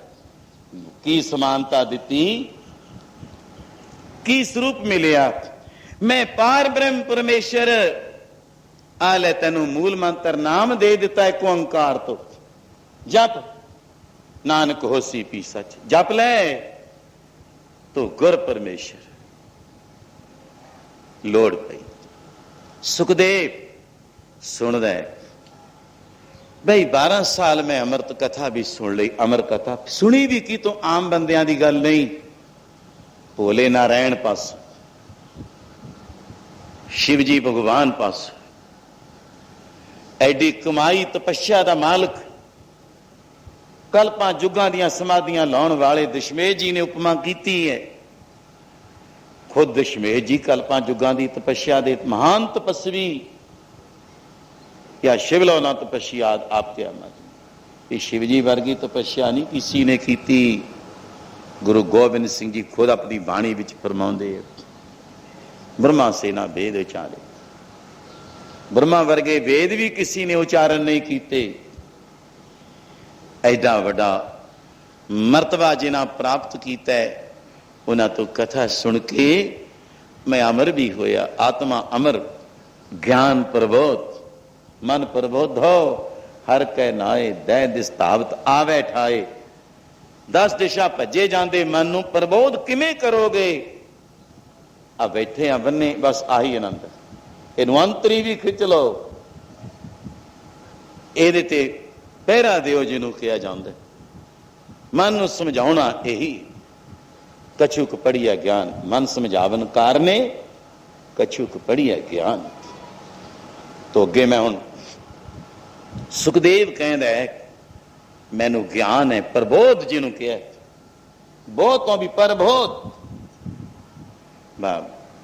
ਕੀ ਸਮਾਨਤਾ ਦਿੱਤੀ? की स्वरूप मिलिया। मैं पार ब्रह्म परमेश्वर आ ले तेनू मूल मंत्र नाम दे दिता एक ओंकार तो जप नानक होसी पी सच। जप ले तो गुर परमेश्वर। लोड़ पई सुखदेव सुनदा है भाई 12 साल मैं अमृत कथा भी सुन ली, अमर कथा सुनी भी की तो आम बंदियां दी गल नहीं। भोले नारायण पास शिव जी भगवान पास एडी कमाई तपस्या दा मालिक कल्पां जुगां दियां समाधियां लाउण वाले दशमेश जी ने उपमा की है। खुद दशमेश जी कल्पां जुगां दी तपस्या दे महान तपस्वी या शिवलौना तपस्या आप क्या ये शिव जी वर्गी तपस्या नहीं किसी ने की। गुरु गोबिंद सिंह जी खुद अपनी बाणी विच फरमाउंदे ब्रह्मा सेना वेद उचारे। ब्रह्मा वर्गे वेद भी किसी ने उच्चारण नहीं किए। एडा वड्डा मर्तबा जिन्हां प्राप्त किया है उन्हां तो कथा सुन के मैं अमर भी होया। आत्मा अमर ज्ञान प्रबोध मन प्रबोधो हर कै नाए दै दिस्तावत आवे ठाए। 10 दिशा भजे जाते मन नूं प्रबोध किवें करोगे। आ बैठे आ बन्ने बस आही आनंद इनू अंतरी भी खिंच लो। ਇਹਦੇ ਤੇ ਪਹਿਰਾ ਦਿਓ ਜਿਹਨੂੰ ਕਿਹਾ ਜਾਂਦਾ। ਮਨ ਨੂੰ ਸਮਝਾਉਣਾ ਇਹੀ ਕਛੁਕ ਪੜੀਆ ਗਿਆਨ ਮਨ ਸਮਝਾਵਨ ਕਾਰਨੇ ਕਛੁਕ ਪੜੀਆ ਗਿਆਨ। तो अगे मैं हुण सुखदेव कहता है मैनू ज्ञान है प्रबोध जिन्हों कहा बहुत तो भी प्रबोध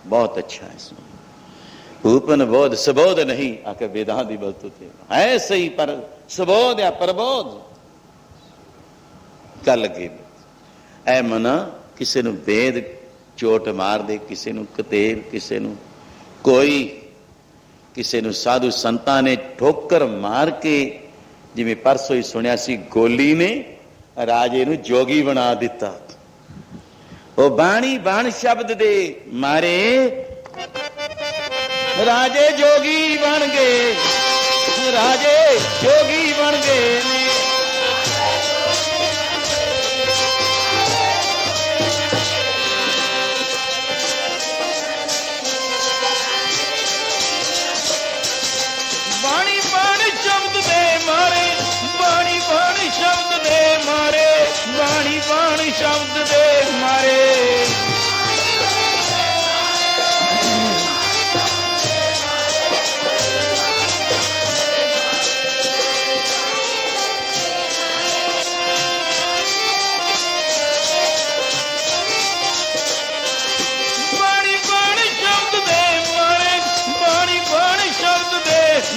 बहुत अच्छा है। उपन बोध सबोध नहीं आके वेदांत की वस्तु है सही पर सबोध या प्रबोध कर लगे। ऐ मना किसी नूं वेद चोट मार दे किसी नूं कतेर किसी नूं कोई किसी नूं साधु संतां ने ठोकर मार के जिवें परसों ही सुनिया सी गोली ने राजे नूं जोगी बना दिता। वो बाणी बाण शब्द दे मारे राजे जोगी बन गए। राजे जोगी बन गए ने बाणी बाण शब्द दे मारे बाणी बाण शब्द दे मारे बाणी बाण शब्द दे मारे।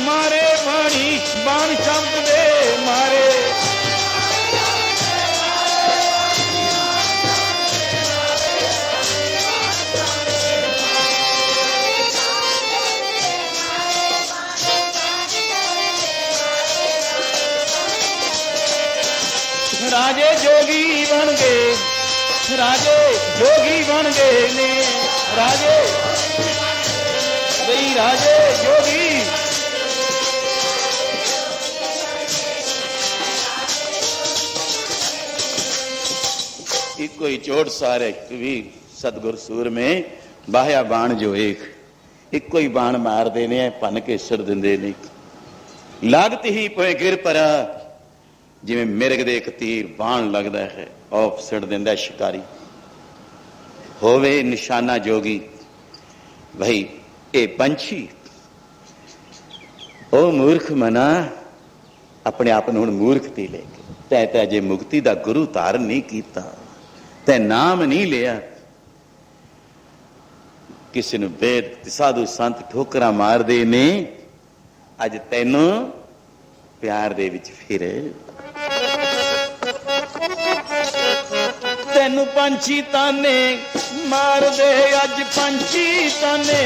मारे बाणी बाण शब्द दे मारे राजे जोगी बन गए। राजे जोगी बन गए ने राजे भाई राजे जोगी एक कोई चोट सारे भी सतगुर सूर में बाह्या बाण जो एक कोई बाण मार देने भन के सिर दिंदे नहीं लागत ही पे गिर पर जिवें मिर्ग दे एक तीर बाण लगता है ऑफ सिर दिंदा शिकारी होवे निशाना जोगी। भाई ये पंछी ओ मूर्ख मना अपने आप हुण मूर्खती लेके तै जे मुक्ति दा गुरु धारण नहीं कीता ते नाम नहीं लिया किसी ने वेद साधु संत ठोकरा मार दे ने अज तैनू प्यार दे विच फिर तैनू पंछी ताने मार दे अज पंछी ताने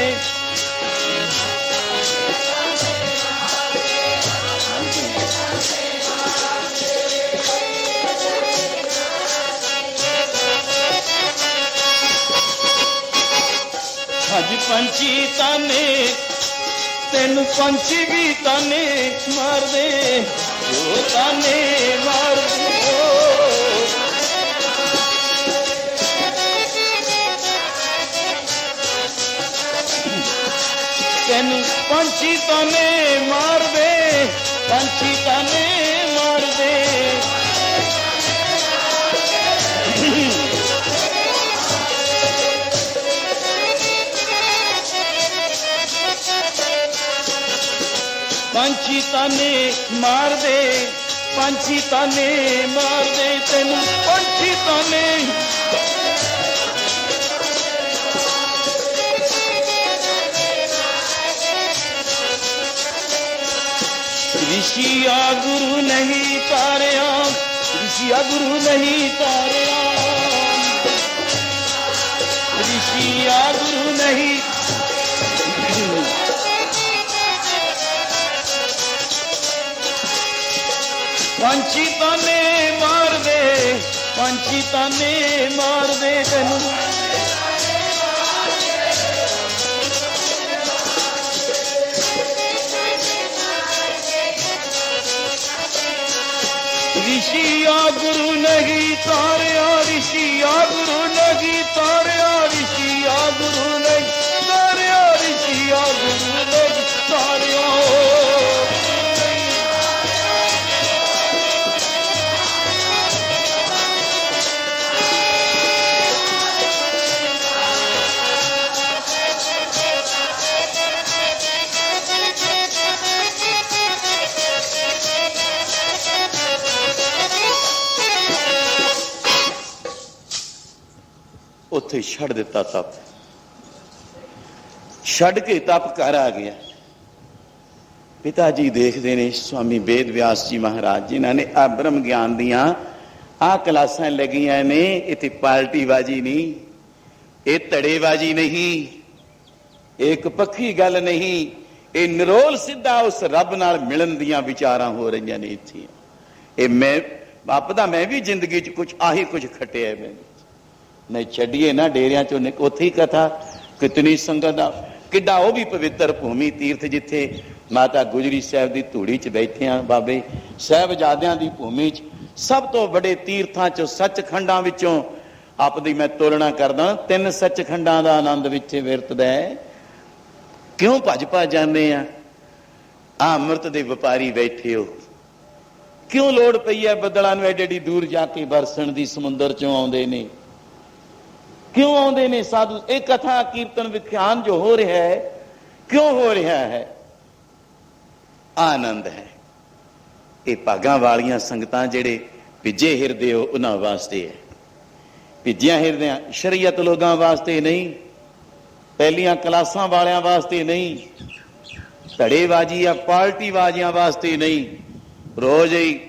पंछी ताने तेन पंछी भी ताने मार दे, वो ताने मार दे। तेन पंछी ताने मार दे, पंछी ताने मार दे। पंछी ताने मार दे, पंछी ताने मार दे, तेन पंछी ताने। ऋषिया गुरु नहीं तारिया, ऋषिया गुरु नहीं तारिया, ऋषिया गुरु नहीं। पंछी ताने मार दे, पंछी ताने मार दे, तेनू ऋषिया गुरु नहीं तारिया, ऋषिया गुरु नहीं तारिया, ऋषिया गुरु नहीं तारिया, ऋषिया गुरु नहीं तारिया। ਉੱਥੇ ਛੱਡ ਦਿੱਤਾ ਤਪ, ਛੱਡ ਕੇ ਤਪ ਘਰ ਆ ਗਿਆ। ਪਿਤਾ ਜੀ ਦੇਖਦੇ ਨੇ ਸਵਾਮੀ ਵੇਦ ਵਿਆਸ ਜੀ ਮਹਾਰਾਜ ਜਿਨ੍ਹਾਂ ਨੇ ਆ ਬ੍ਰਹਮ ਗਿਆਨ ਦੀਆਂ ਆ ਕਲਾਸਾਂ ਲੱਗੀਆਂ ਨੇ, ਇੱਥੇ ਪਾਰਟੀਬਾਜੀ ਨਹੀਂ, ਇਹ ਧੜੇਬਾਜੀ ਨਹੀਂ, ਇਹ ਇੱਕ ਪੱਖੀ ਗੱਲ ਨਹੀਂ, ਇਹ ਨਿਰੋਲ ਸਿੱਧਾ ਉਸ ਰੱਬ ਨਾਲ ਮਿਲਣ ਦੀਆਂ ਵਿਚਾਰਾਂ ਹੋ ਰਹੀਆਂ ਨੇ ਇੱਥੇ। ਇਹ ਮੈਂ ਬਾਪ ਦਾ ਮੈਂ ਵੀ ਜ਼ਿੰਦਗੀ 'ਚ ਕੁਛ ਆਹੀ ਕੁਝ ਖੱਟਿਆ ਮੈਨੂੰ। ਨਹੀਂ ਛੱਡੀਏ ਨਾ ਡੇਰਿਆਂ ਚੋਂ, ਉੱਥੇ ਹੀ ਕਥਾ ਕਿਤਨੀ ਸੰਗਤ ਦਾ, ਕਿੱਡਾ ਉਹ ਵੀ ਪਵਿੱਤਰ ਭੂਮੀ ਤੀਰਥ ਜਿੱਥੇ ਮਾਤਾ ਗੁਜਰੀ ਸਾਹਿਬ ਦੀ ਧੂੜੀ 'ਚ ਬੈਠੇ ਆ, ਬਾਬੇ ਸਾਹਿਬਜ਼ਾਦਿਆਂ ਦੀ ਭੂਮੀ 'ਚ ਸਭ ਤੋਂ ਵੱਡੇ ਤੀਰਥਾਂ 'ਚੋਂ ਸੱਚਖੰਡਾਂ ਵਿੱਚੋਂ ਆਪਦੀ ਮੈਂ ਤੁਲਨਾ ਕਰਦਾ, 3 ਸੱਚਖੰਡਾਂ ਦਾ ਆਨੰਦ ਵਿੱਚ ਵਰਤਦਾ ਹੈ। ਕਿਉਂ ਭੱਜ ਜਾਂਦੇ ਆ? ਆ ਅੰਮ੍ਰਿਤ ਦੇ ਵਪਾਰੀ ਬੈਠੇ ਹੋ, ਕਿਉਂ ਲੋੜ ਪਈ ਹੈ ਬੱਦਲਾਂ ਨੂੰ ਐਡੀ ਦੂਰ ਜਾ ਕੇ ਵਰਸਣ ਦੀ? ਸਮੁੰਦਰ 'ਚੋਂ ਆਉਂਦੇ ਨੇ, ਕਿਉਂ ਆਉਂਦੇ ਨੇ ਸਾਧੂ? ਇਹ ਕਥਾ ਕੀਰਤਨ ਵਿਖਿਆਨ ਜੋ ਹੋ ਰਿਹਾ ਹੈ, ਕਿਉਂ ਹੋ ਰਿਹਾ ਹੈ? ਆਨੰਦ ਹੈ। ਇਹ ਭਾਗਾਂ ਵਾਲੀਆਂ ਸੰਗਤਾਂ ਜਿਹੜੇ ਭਿੱਜੇ ਹਿਰਦੇ ਹੋ ਉਹਨਾਂ ਵਾਸਤੇ ਹੈ। ਭਿੱਜਿਆ ਹਿਰਦਿਆਂ ਸ਼ਰੀਅਤ ਲੋਕਾਂ ਵਾਸਤੇ ਨਹੀਂ, ਪਹਿਲੀਆਂ ਕਲਾਸਾਂ ਵਾਲਿਆਂ ਵਾਸਤੇ ਨਹੀਂ, ਧੜੇਬਾਜ਼ੀ ਜਾਂ ਪਾਰਟੀਬਾਜ਼ੀਆਂ ਵਾਸਤੇ ਨਹੀਂ, ਰੋਜ਼ ਹੀ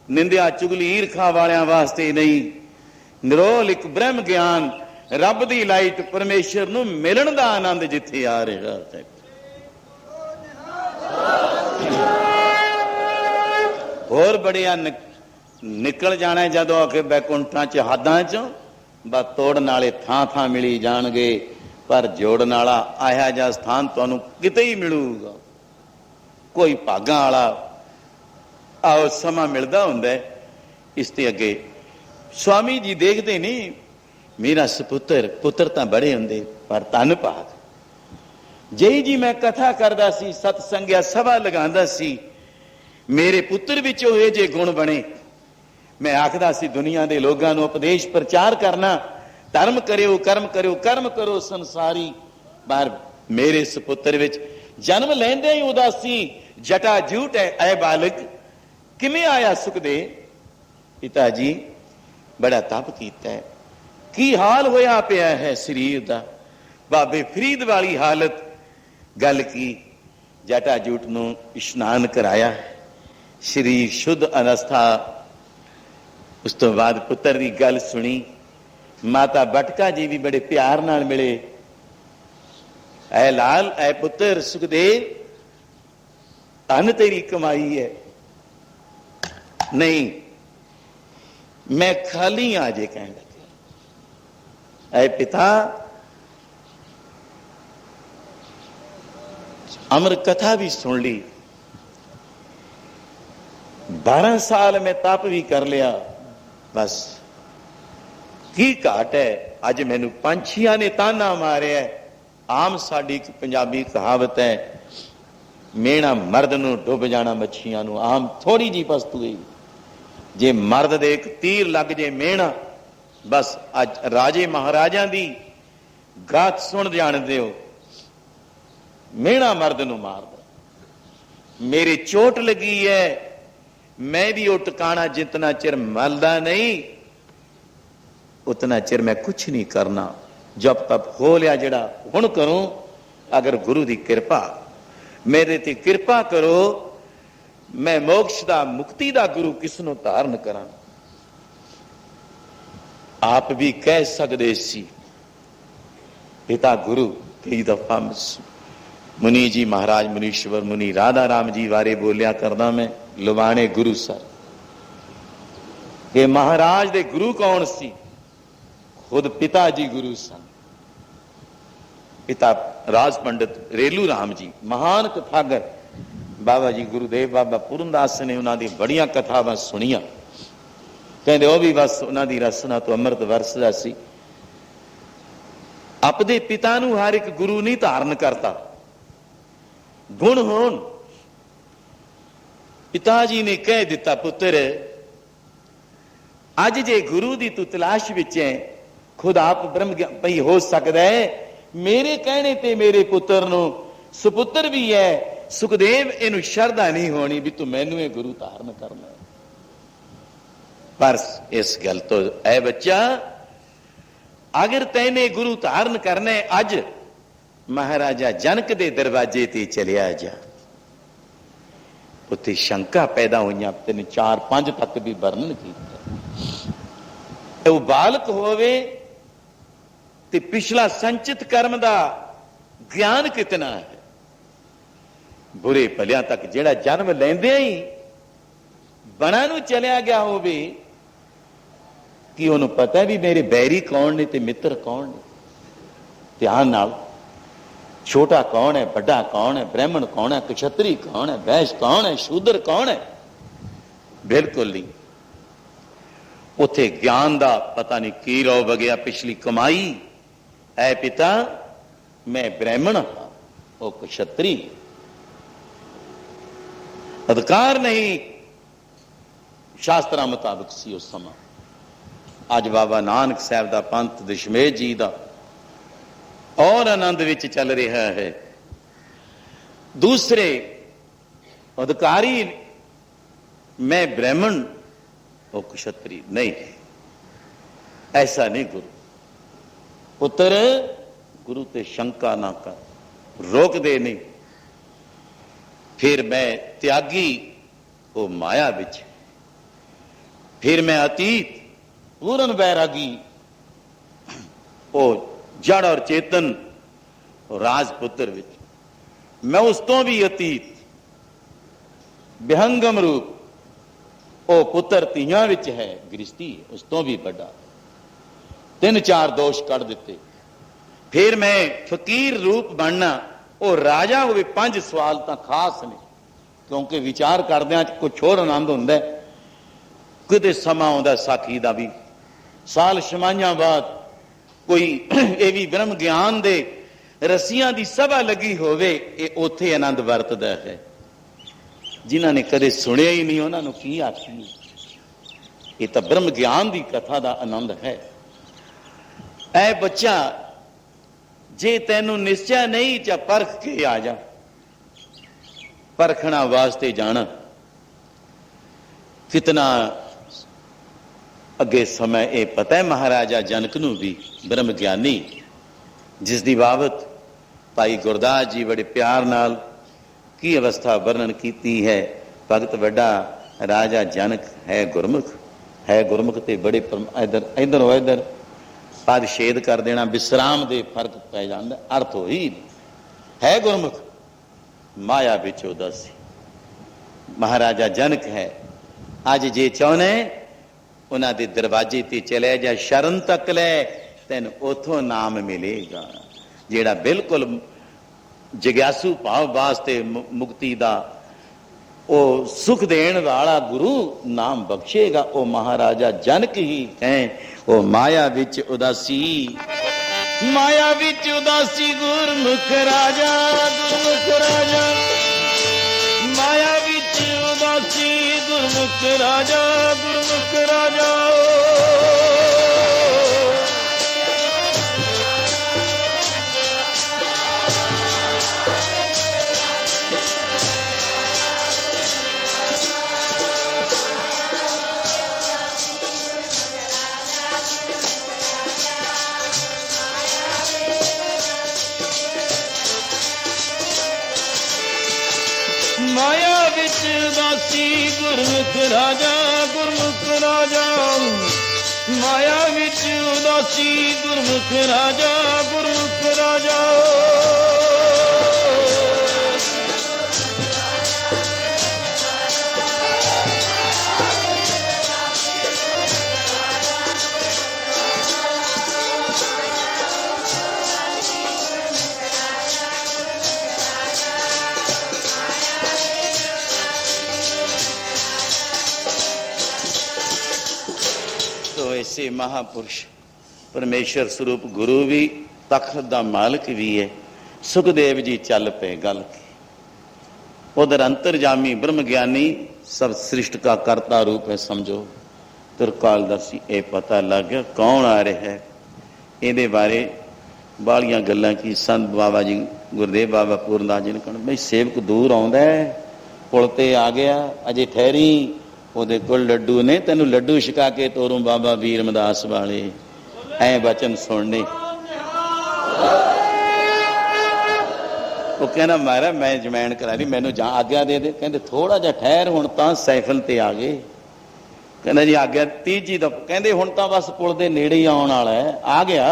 ਨਿੰਦਿਆ ਚੁਗਲੀ ਈਰਖਾ ਵਾਲਿਆਂ ਵਾਸਤੇ ਨਹੀਂ। ਨਿਰੋਲ ਇੱਕ ਬ੍ਰਹਮ ਗਿਆਨ, ਰੱਬ ਦੀ ਲਾਈਟ, ਪਰਮੇਸ਼ਰ ਨੂੰ ਮਿਲਣ ਦਾ ਆਨੰਦ ਜਿੱਥੇ ਆ ਰਿਹਾ ਹੈ। ਹੋਰ ਬੜਿਆ ਨਿਕਲ ਜਾਣਾ ਜਦੋਂ ਆ ਕੇ ਬੈਕੁੰਠਾਂ 'ਚ ਹੱਦਾਂ 'ਚੋਂ, ਬਸ ਤੋੜਨ ਵਾਲੇ ਥਾਂ ਥਾਂ ਮਿਲੀ ਜਾਣਗੇ, ਪਰ ਜੋੜਨ ਵਾਲਾ ਆਇਆ ਜਿਹਾ ਸਥਾਨ ਤੁਹਾਨੂੰ ਕਿਤੇ ਹੀ ਮਿਲੂਗਾ। ਕੋਈ ਭਾਗਾਂ ਵਾਲਾ ਆਓ ਸਮਾਂ ਮਿਲਦਾ ਹੁੰਦਾ। ਇਸ ਤੇ ਅੱਗੇ स्वामी जी देखते नहीं, मेरा सपुत्र, पुत्र तो बड़े होंगे पर धन भाग। जही जी मैं कथा करदा सी, सतसंग्या सभा लगांदा सी, मेरे पुत्र विच होए जे गुण बने। मैं आखदा सी दुनिया दे लोगां नूं उपदेश प्रचार करना, धर्म करो कर्म करो, कर्म करो संसारी, पर मेरे सपुत्र विच जन्म लैंदे ही उदासी जटा झूठ है। ऐ बालक किवें आया सुखदेव? पिता जी बड़ा तप कीता है, की हाल होया पिया है शरीर दा। बाबे फरीद वाली हालत गल की, जटा जूट नूं इशनान कराया, शरीर शुद्ध अवस्था। उस तो बाद पुत्र की गल सुनी, माता बटका जी भी बड़े प्यार नाल मिले। ऐ लाल, ऐ पुत्र सुखदेव, धन तेरी कमाई है, नहीं मैं खाली आज कहने लगे। ऐ पिता, अमर कथा भी सुन ली, 12 साल मैं तप भी कर लिया, बस की घाट है। अज मैनू पंछियां ने ताना मारिया। आम साडी एक पंजाबी कहावत है, मेणा मर्द नूं डुब जाना मच्छियां नूं। आम थोड़ी जी वस्तु है, जे मर्द दे एक तीर लग जे मेणा, बस अज राजे महाराजा दी गात सुन जानदे हो, मेणा मर्द नूं मारदा। मेरे चोट लगी है, मैं भी वो टिकाणा जितना चिर मलदा नहीं, उतना चिर मैं कुछ नहीं करना। जब तब हो लिया जड़ा हुण करूं, अगर गुरु दी कृपा मेरे ते कृपा करो, मैं मोक्ष दा मुक्ति दा गुरु किसनों धारण करा। आप भी कह सकते सी, पिता गुरु कई दफा मुनि जी महाराज मुनीश्वर मुनि राधा राम जी बारे बोलिया करदा मैं, लुबाणे गुरु सर के महाराज दे गुरु कौन सी? खुद पिता जी गुरु सन। पिता राज पंडित रेलू राम जी महान कथागर, बाबा जी गुरुदेव बाबा पूरनदास ने उन्होंने बड़िया कथावां सुनिया, कहते वह भी बस उन्होंने रसना तो अमृत वरसदा सी। अपने पिता नूं हर एक गुरु नहीं धारण करता, गुण होण। पिताजी ने कह दिता, पुत्र अज जे गुरु दी तू तलाश विच है, खुद आप ब्रह्म भई हो सकता है, मेरे कहने ते मेरे पुत्र नूं सुपुत्र भी है सुखदेव, इनू शरधा नहीं होनी भी तू मैनू ये गुरु धारण करना। पर इस गल तो ऐ बच्चा, अगर तैने गुरु धारण करना है, अज महाराजा जनक दे दरवाजे ते चलिया जा। उत्थे शंका पैदा हुई, 3 4 5 तक भी वर्णन किया। वो बालक होवे ते पिछला संचित कर्म दा ज्ञान कितना है, बुरे भलिया तक जेड़ा जन्म लेंदे ही बना नूं चलिया गया होवे कि उन्होंने पता भी मेरे बैरी कौन ने ते मित्र कौन ने। ध्यान नाल, छोटा कौन है, बड़ा कौन है, ब्राह्मण कौन है, क्षत्री कौन है, वैश्य कौन है, शूद्र कौन है, बिल्कुल नहीं। उथे ज्ञान दा पता नहीं की रौ वगया, पिछली कमाई। ऐ पिता मैं ब्राह्मण हाँ, वो क्षत्री, अधिकार नहीं शास्त्रा मुताबिक सी उस समय। अज बाबा नानक साहब दा पंथ, दशमेश जी दा और आनंद विच चल रहा है। दूसरे अधिकारी मैं ब्राह्मण वो क्षत्रिय नहीं, ऐसा नहीं। गुरु पुत्र गुरु ते शंका ना कर, रोक दे नहीं। फिर मैं त्यागी वो माया विच, फिर मैं अतीत पूर्ण बैरागी वो जड़ और चेतन राजपुत्र विच, मैं उस तो भी अतीत विहंगम रूप वो पुत्र तियां विच है, गृहस्थी उस तो भी बड़ा। 3 4 दोष कढ़ दिते। फिर मैं फकीर रूप बनना, वो राजा होवे। 5 सवाल तो खास ने, क्योंकि विचार करदे कुछ होर आनंद हुंदा है। किते समा आउंदा साखी दा भी, साल छमाइयां बाद कोई ये भी ब्रह्म ज्ञान दे रसियां दी सभा लगी होवे, ये उत्थे आनंद वरतदा है। जिन्हां ने कदे सुनिया ही नहीं उन्हां नूं की आखीए। ये तो ब्रह्म ज्ञान दी कथा दा आनंद है। ऐ बच्चा, जे तैनू निश्चय नहीं चा परख के आ जा। परखना वास्ते जाना कितना अगे समय ये पता है। महाराजा जनक नूं भी ब्रह्म ज्ञानी, जिसकी बाबत भाई गुरदास जी बड़े प्यार नाल की अवस्था वर्णन की है। भगत वड्डा राजा जनक है गुरमुख, है गुरमुख ते बड़े इधर इधर इधर पद छेद कर देना, विश्राम दे फर्क पै जाता, अर्थ हो ही है गुरमुख, माया विच उदासी। महाराजा जनक है। अज जे चाहने उन्हां दे दरवाजे ते चले जा, शरण तक लै, तैन उथों नाम मिलेगा, जेड़ा बिल्कुल जिग्यासू भाव वास्ते मुक्ति दा ओ सुख देण वाला गुरु नाम बख्शेगा। ओ महाराजा जनक ही है ओ माया विच उदासी, माया विच उदासी गुरमुख राजा, गुरमुख राजा माया विच उदासी गुरमुख राजा, गुरमुख राजा। माया विच उदासी गुरमुख राजा, गुरमुख राजा माया विच उदासी गुरमुख राजा, गुरमुख राजा। ऐसे महापुरुष परमेश्वर स्वरूप गुरु भी तखत दा मालिक भी है। सुखदेव जी चल पे गल के उधर अंतरजामी ब्रह्म ज्ञानी सब सृष्टि का कर्ता रूप है समझो। त्रिकालदर्शी ये पता लग गया कौन आ रहा है। ये बारे बालियां गल्लां की संत बाबा जी गुरदेव बाबा पूरनदास जी ने कहना बई सेवक दूर आउंदा है पुल ते आ गया अजे ठहरी ਉਹਦੇ ਕੋਲ ਲੱਡੂ ਨੇ ਤੈਨੂੰ ਲੱਡੂ ਛਕਾ ਕੇ ਤੋਰੂ ਬਾਬਾ ਵੀਰ ਮਦਾਸ ਵਾਲੇ ਐ ਬਚਨ ਸੁਣਨੇ। ਉਹ ਕਹਿੰਦਾ ਮਹਾਰਾਜ ਮੈਂ ਜਮੈਣ ਕਰਾ ਲਈ ਮੈਨੂੰ ਜਾਂ ਆਗਿਆ ਦੇ ਦੇ। ਕਹਿੰਦੇ ਥੋੜਾ ਜਿਹਾ ਠਹਿਰ ਹੁਣ ਤਾਂ ਸਾਈਕਲ ਤੇ ਆ ਗਏ। ਕਹਿੰਦਾ ਜੀ ਆਗਿਆ ਤੀਜੀ ਦਾ। ਕਹਿੰਦੇ ਹੁਣ ਤਾਂ ਬਸ ਪੁਲ ਦੇ ਨੇੜੇ ਹੀ ਆਉਣ ਵਾਲਾ ਹੈ ਆ ਗਿਆ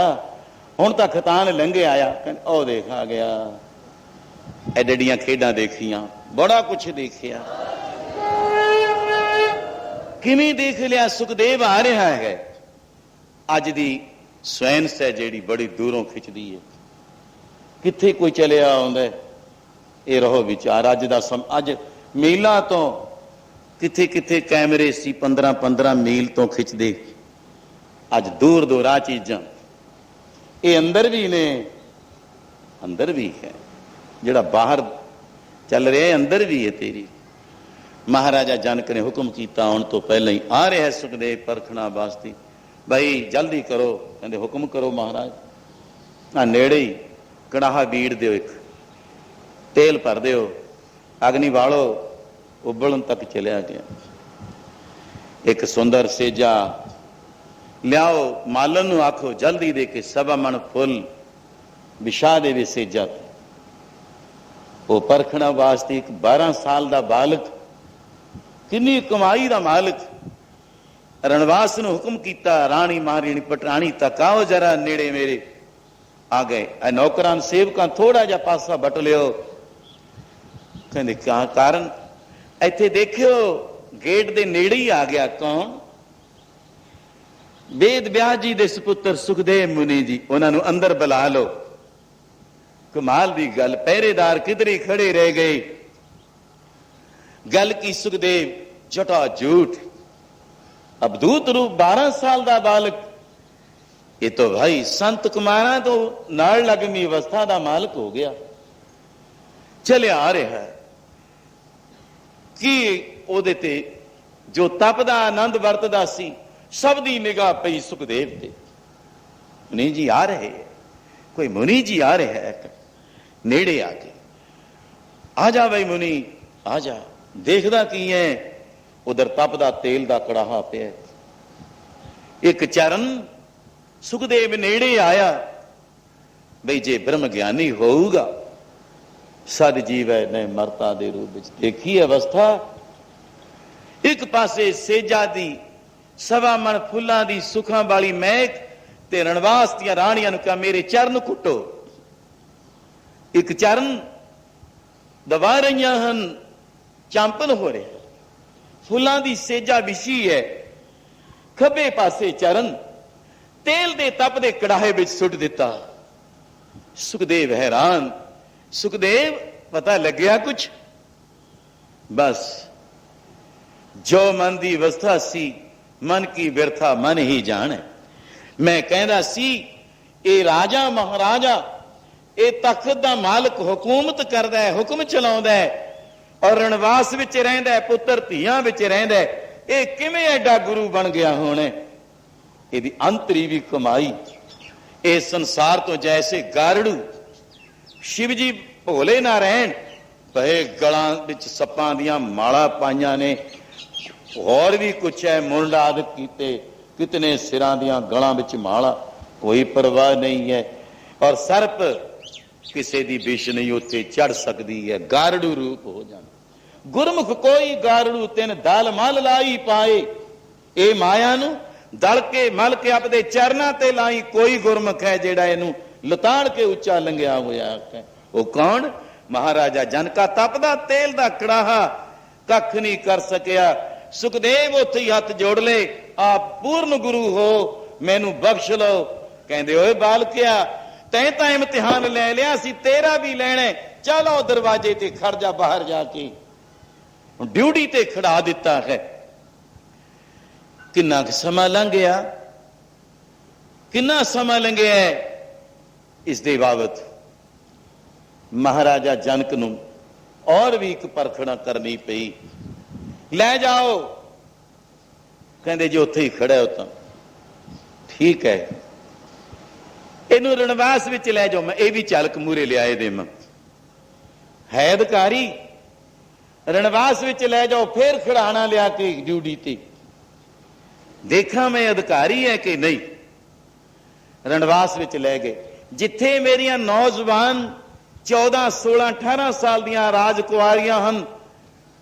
ਹੁਣ ਤਾਂ ਖਤਾਨ ਲੰਘੇ ਆਇਆ। ਕਹਿੰਦੇ ਉਹ ਦੇਖ ਆ ਗਿਆ। ਐਡੀਆਂ ਖੇਡਾਂ ਦੇਖੀਆਂ ਬੜਾ ਕੁਛ ਦੇਖਿਆ। किवें देख लिया सुखदेव आ रहा है। अज दी स्वैंस है जिहड़ी बड़ी दूरों खिंचदी है कित्थे कोई चलिया आउंदा ये रहो विचार। अज दा अज मीलों तो कित्थे कित्थे कैमरे सी 15-15 मील तो खिंचदे। अज दूर दूर आ चीज़ां ये अंदर भी ने अंदर भी है जिहड़ा बाहर चल रहा है अंदर भी है तेरी। महाराजा जनक ने हुक्म किया आने तो पहले ही आ रहा है सुखदेव परखना वास्ते भाई जल्दी करो। कहते हुक्म करो महाराज। आ नेड़े ही कड़ाहा बीड़ दो एक तेल भर दो अग्नि बालो उबलन तक चलिया गया। एक सुंदर सेजा लियाओ मालन नूं आखो जल्दी दे के सवा मन फुल विछा देवे सेजा। वो परखना वास्ते एक 12 साल का बालक किन्नी कमाई का मालिक रणवास ने हुक्म किया राणी महाराणी पटराणी तक आओ जरा नेड़े मेरे आ गए। नौकरां सेवकां थोड़ा जा पासा बट लियो। कहते क्या कारण इत्थे देखियो गेट दे नेड़े ही आ गया कौन वेद व्यास जी दे सुपुत्र सुखदेव मुनि जी। उन्होंने अंदर बुला लो। कमाल दी गल पहरेदार किधरे खड़े रह गए। गल की सुखदेव जटा झूठ अबदूत रूप 12 साल का बालक ये तो भाई संत कुमारा तो नाल लगमी अवस्था का मालिक हो गया। चले आ रहा है कि ओदे ते जो तपदा आनंद वरतदा सी सब दी निगाह पई सुखदेव ते। मुनि जी आ रहे कोई मुनि जी आ रहा है नेड़े आके आ जा भाई मुनि आ जा। देखदा की है उधर तपदा तेल का कड़ाहा पे एक चरण सुखदेव नेड़े आया बई जे ब्रह्म ज्ञानी होगा सद जीव है न मरता दे रूप देखी अवस्था। एक पासे सेजा दी सवा मन फुल्लां दी सुखां वाली महक ते रणवास दियां राणियां नूं कहा मेरे चरण कुटो। एक चरण दबा रही हैं चांपल हो रहे फुलां दी सेजा विछी है। खब्बे पासे चरण तेल दे तप दे कड़ाहे विच सुट दिता। सुखदेव हैरान सुखदेव पता लग गया कुछ? बस जो मन की अवस्था सी, मन की बिरथा मन ही जाने। मैं कहता सी ये राजा महाराजा ये तख्त दा मालिक हुकूमत करदा है, हुक्म चलाउंदा है और रणवास विच रहिंदा है, पुत्र धीआं विच रहिंदा है, ये किवें एडा गुरु बन गया होने? इहदी अंतरी भी कमाई। इस संसार तो जैसे गारड़ू शिव जी भोले ना रहन, पहे गलां विच सप्पां दियां माला पाईयां ने, और भी कुछ है, मुंड आदि कीते, कितने सिरां दियां गलां विच माला, कोई परवाह नहीं है। और सर्प किसी दी विष नहीं उत्ते चढ़ सकती है, गारड़ू रूप हो जाना। गुरमुख कोई गारड़ू तिन दल मल लाई पाए, ये माया नू दल के मल के अपने चरना ते लाई, कोई गुरमुख है जेड़ा इनू लताड़ के उच्चा लंघिया होया है। वो कौन? महाराजा जनका तपदा तेल दा कड़ाहा कख नहीं कर सकिया। सुखदेव उत्थे ही हथ जोड़ ले, आप पूर्ण गुरु हो, मैनू बख्श लो। कहंदे ओए बालकिया तैं तां इम्तिहान ले लिया सी, तेरा भी लेने, चलो दरवाजे ते खड़ जा, बाहर जाके ड्यूटी ते खड़ा दिता है। किन्ना समा लंघ गया, किन्ना समा लंघिया है। इस दे बाबत महाराजा जनक नूं और भी एक परखना करनी पई। ले जाओ, कहंदे जी उत्थे ही खड़ा हो तां ठीक है, इनू रणवास विच ले जाओ, मैं ये भी चालक मूरे लिया देव है अधिकारी, रणवास विच ले जाओ, फिर खड़ाना लिया के ड्यूटी ते देखा मैं अधिकारी है कि नहीं। रणवास विच ले गए, जिथे मेरियां नौजवान 14, 16, 18 साल दियां राजकुआरियां हन,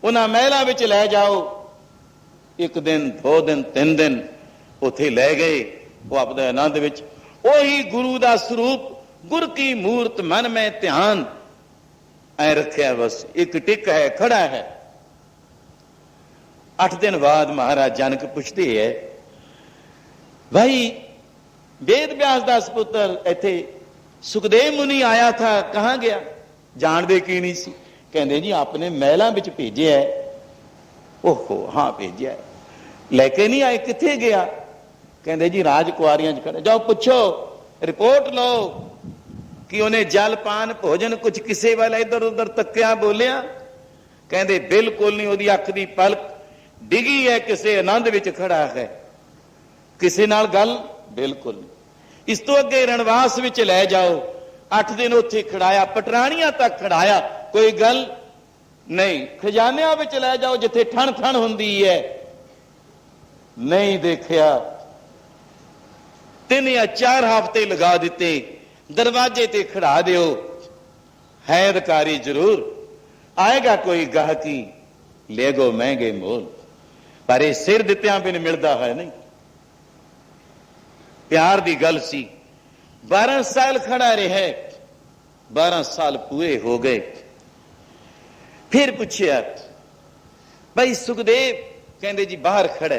उन्हां महलां विच ले जाओ। एक दिन, 2 दिन, 3 दिन उथे ले गए। वो अपने आनंद विच ओही गुरु दा स्वरूप, गुर की मूर्त मन में ध्यान ऐ रखिया, बस एक टिक है, खड़ा है। 8 दिन बाद महाराज जनक पूछते है, भाई वेद व्यास दास पुत्र इथे सुखदेव मुनि आया था, कहां गया? जानदे की नहीं सी? कहंदे जी आपने महलां विच भेजिया है। ओहो हाँ भेजिया है, लेके नहीं आए, किथे गया? कहंदे जी राजकुआरियां च खड़े, जाओ पूछो, रिपोर्ट लो कि उन्हें जल पान भोजन कुछ किसी वाला इधर उधर तकिया बोलिया? कहंदे बिल्कुल नहीं, उहदी अख दी पलक डिगी है, किसी आनंद विच खड़ा है, किसी नाल गल बिल्कुल नहीं। इस तो अगे रणवास विच ले जाओ, 8 दिन उत्थे खड़ाया, पटरानियां तक खड़ाया, कोई गल नहीं। खजानिया विच ले जाओ जिथे ठण ठण हुंदी है, नहीं देखिया। 3 या 4 हफ्ते लगा दिते, दरवाजे ते खड़ा दियो, है अधिकारी जरूर, आएगा कोई गाहकी, ले गो महंगे मोल, पर यह सिर दित्या बिन मिलता है नहीं। प्यार दी गल सी। 12 साल खड़ा रहे, 12 साल पूरे हो गए। फिर पूछया भाई सुखदेव, कहंदे जी बाहर खड़ा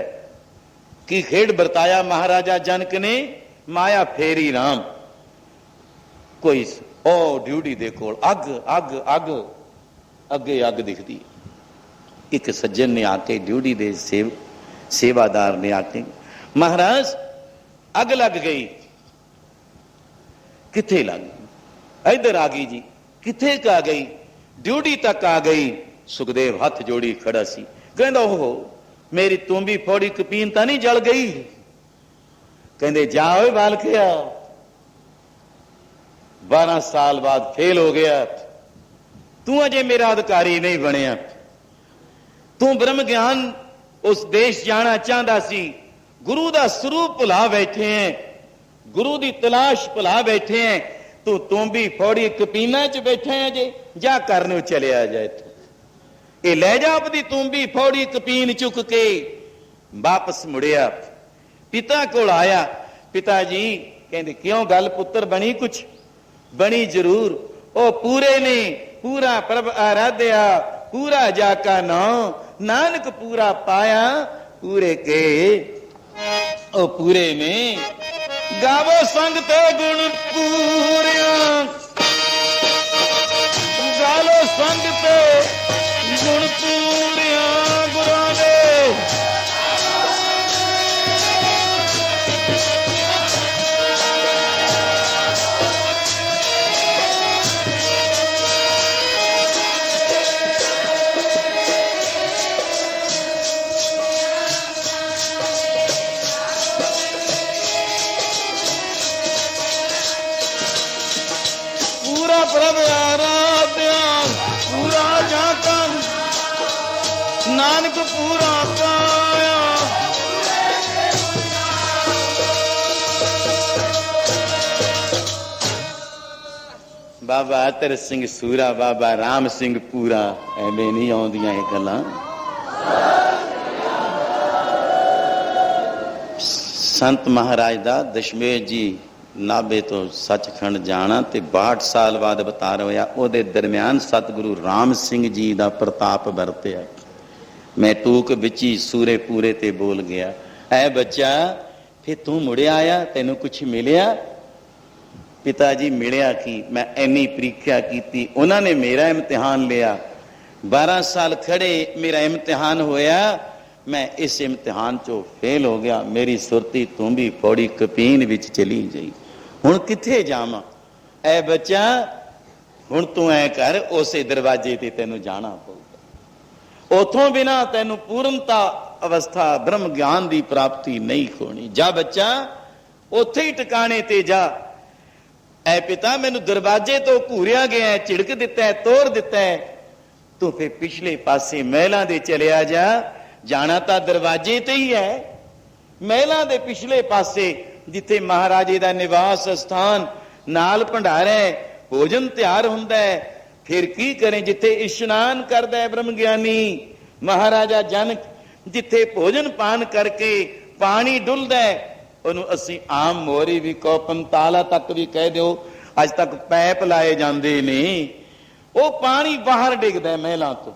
की खेड बरताया महाराजा जनक ने? माया फेरी राम। कोई ओ ड्यूटी दे कोल अग अग अग, अगे अग दिखती। एक सज्जन ने आके, ड्यूटी दे सेवादार ने आके, महाराज अग लग गई। किथे लग गई? इधर आ गई जी। किथे का गई? ड्यूटी तक आ गई। सुखदेव हथ जोड़ी खड़ा सी, कहंदा ओहो मेरी तुम्बी फोड़ी कपीन तां नहीं जल गई? कहंदे जाओ बालकिया, 12 साल बाद फेल हो गया, तू अजे मेरा अधिकारी नहीं बनया। तू ब्रह्म ज्ञान उस देश जाना चाहता सी, गुरु का स्वरूप भुला बैठे हैं, गुरु की तलाश भुला बैठे हैं, तू भी फौड़ी कपीना च बैठे हैं जे, जा करने चले आ जाए। तो ये ले जा अपनी तू भी फौड़ी कपीन चुक के। वापस मुड़िया, पिता को आया। पिताजी कहते क्यों गल पुत्र बनी? कुछ बनी जरूर। ओ पूरे ने पूरा प्रभ आराध्या, पूरा जाका नाम नानक पूरा पाया, पूरे के ओ पूरे में गावो संग ते गुण पूरिया। ਸੰਗ ਤੇ ਗੁਣ ਪੂਰਿਆ ਗੁਰਾਂ ਦੇ। ਪ੍ਰਭ ਆਰਾਧਿਆ ਪੂਰਾ ਜਾਤਾ ਨਾਨਕ ਪੂਰਾ ਪਾਇਆ। ਬਾਬਾ ਅਤਰ ਸਿੰਘ ਸੂਰਾ, ਬਾਬਾ ਰਾਮ ਸਿੰਘ ਪੂਰਾ, ਐਵੇਂ ਨਹੀਂ ਆਉਂਦੀਆਂ ਇਹ ਗੱਲਾਂ। ਸੰਤ ਮਹਾਰਾਜ ਦਾ ਦਸ਼ਮੇਸ਼ ਜੀ ਨਾਭੇ ਤੋਂ ਸੱਚਖੰਡ ਜਾਣਾ ਤੇ 62 ਸਾਲ ਬਾਅਦ ਅਵਤਾਰ ਹੋਇਆ। ਉਹਦੇ ਦਰਮਿਆਨ ਸਤਿਗੁਰੂ ਰਾਮ ਸਿੰਘ ਜੀ ਦਾ ਪ੍ਰਤਾਪ ਵਰਤਿਆ। ਮੈਂ ਟੂਕ ਵਿੱਚ ਹੀ ਸੂਰੇ ਪੂਰੇ ਤੇ ਬੋਲ ਗਿਆ, ਐ ਬੱਚਾ ਫਿਰ ਤੂੰ ਮੁੜਿਆ ਆਇਆ, ਤੈਨੂੰ ਕੁਛ ਮਿਲਿਆ? ਪਿਤਾ ਜੀ ਮਿਲਿਆ ਕੀ, ਮੈਂ ਇੰਨੀ ਪ੍ਰੀਖਿਆ ਕੀਤੀ, ਉਹਨਾਂ ਨੇ ਮੇਰਾ ਇਮਤਿਹਾਨ ਲਿਆ। 12 ਸਾਲ ਖੜੇ ਮੇਰਾ ਇਮਤਿਹਾਨ ਹੋਇਆ, ਮੈਂ ਇਸ ਇਮਤਿਹਾਨ ਚੋਂ ਫੇਲ ਹੋ ਗਿਆ। ਮੇਰੀ ਸੁਰਤੀ ਤੂੰ ਵੀ ਪੌੜੀ ਕਪੀਨ ਵਿੱਚ ਚਲੀ ਗਈ। ਹੁਣ ਕਿੱਥੇ ਜਾਵਾਂ? ਐ ਬੱਚਾ ਹੁਣ ਤੂੰ ਐ ਕਰ, ਉਸੇ ਦਰਵਾਜ਼ੇ ਤੇ ਤੈਨੂੰ ਜਾਣਾ ਪਊਗਾ। ਉਥੋਂ ਬਿਨਾ ਤੈਨੂੰ ਪੂਰਨਤਾ ਅਵਸਥਾ ਬ੍ਰਹਮ ਗਿਆਨ ਦੀ ਪ੍ਰਾਪਤੀ ਨਹੀਂ ਹੋਣੀ। ਜਾ ਬੱਚਾ ਉੱਥੇ ਹੀ ਟਿਕਾਣੇ ਤੇ ਜਾ। ਐ ਪਿਤਾ ਮੈਨੂੰ ਦਰਵਾਜ਼ੇ ਤੋਂ ਘੂਰਿਆ ਗਿਆ, ਝਿੜਕ ਦਿੱਤਾ, ਤੋੜ ਦਿੱਤਾ, ਤੂੰ ਫਿਰ ਪਿਛਲੇ ਪਾਸੇ ਮਹਿਲਾਂ ਦੇ ਚਲਿਆ ਜਾ। ਜਾਣਾ ਤਾਂ ਦਰਵਾਜ਼ੇ ਤੇ ਹੀ ਹੈ, ਮਹਿਲਾਂ ਦੇ ਪਿਛਲੇ ਪਾਸੇ ਜਿੱਥੇ ਮਹਾਰਾਜੇ ਦਾ ਨਿਵਾਸ ਸਥਾਨ, ਨਾਲ ਭੰਡਾਰਾ ਹੈ, ਭੋਜਨ ਤਿਆਰ ਹੁੰਦਾ ਹੈ। ਫਿਰ ਕੀ ਕਰੇ? ਜਿੱਥੇ ਇਸ਼ਨਾਨ ਕਰਦਾ ਹੈ ਬ੍ਰਹਮ ਗਿਆਨੀ ਮਹਾਰਾਜਾ ਜਨਕ, ਜਿੱਥੇ ਭੋਜਨ ਪਾਨ ਕਰਕੇ ਪਾਣੀ ਡੁੱਲਦਾ ਹੈ, ਉਹਨੂੰ ਅਸੀਂ ਆਮ ਮੋਰੀ ਵੀ ਕਹੋ, ਪੰਤਾਲਾ ਤੱਕ ਵੀ ਕਹਿ ਦਿਓ, ਅੱਜ ਤੱਕ ਪੈਪ ਲਾਏ ਜਾਂਦੇ ਨੇ, ਉਹ ਪਾਣੀ ਬਾਹਰ ਡਿੱਗਦਾ ਮਹਿਲਾਂ ਤੋਂ।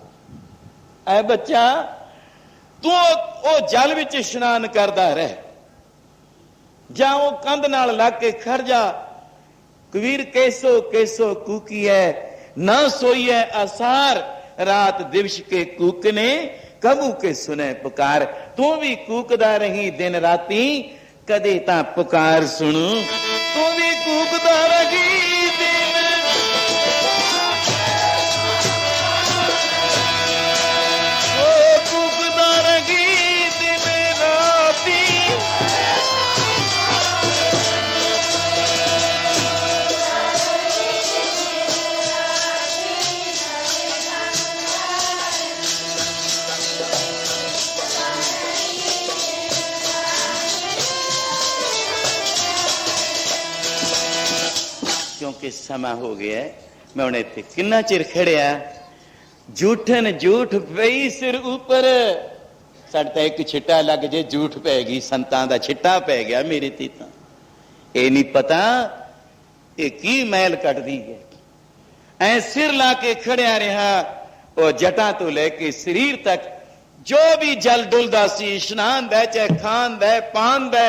ਐ ਬੱਚਾ ਤੂੰ ਉਹ ਜਲ ਵਿੱਚ ਇਸ਼ਨਾਨ ਕਰਦਾ ਰਹਿ, ਜਾਂ ਉਹ ਕੰਧ ਨਾਲ ਲੱਗ ਕੇ ਖੜ ਜਾ। ਕਬੀਰ ਕੈਸੋ ਕੈਸੋ ਕੂਕੀਐ ਨਾ ਸੋਈਐ ਆਸਾਰ, ਰਾਤ ਦਿਵਸ ਕੇ ਕੂਕਨੇ ਕਬੂ ਕੇ ਸੁਨੇ ਪੁਕਾਰ। ਤੂੰ ਵੀ ਕੂਕਦਾ ਰਹੀ ਦਿਨ ਰਾਤੀ, ਕਦੇ ਤਾਂ ਪੁਕਾਰ ਸੁਣੂ। ਤੂੰ ਵੀ ਕੂਕਦਾ ਰਹੀ ਕਿ ਸਮਾਂ ਹੋ ਗਿਆ। ਮੈਂ ਹੁਣ ਇੱਥੇ ਕਿੰਨਾ ਚਿਰ ਖੜਿਆ, ਝੂਠਨ ਝੂਠ ਪਈ ਸਿਰ ਉੱਪਰ। ਸਾਡੇ ਤਾਂ ਇੱਕ ਛਿੱਟਾ ਲੱਗ ਜੇ ਝੂਠ ਪੈ ਗਈ, ਸੰਤਾਂ ਦਾ ਛਿੱਟਾ ਪੈ ਗਿਆ ਮੇਰੇ ਤੇ। ਤਾਂ ਇਹ ਨਹੀਂ ਪਤਾ ਇਹ ਕੀ ਮੈਲ ਕੱਢਦੀ ਹੈ। ਐ ਸਿਰ ਲਾ ਕੇ ਖੜਿਆ ਰਿਹਾ, ਉਹ ਜਟਾਂ ਤੋਂ ਲੈ ਕੇ ਸਰੀਰ ਤੱਕ ਜੋ ਵੀ ਜਲ ਡੁੱਲਦਾ ਸੀ, ਇਸ਼ਨਾਨ ਦਾ ਚਾਹੇ ਖਾਣ ਦਾ ਪਾਨ ਦਾ,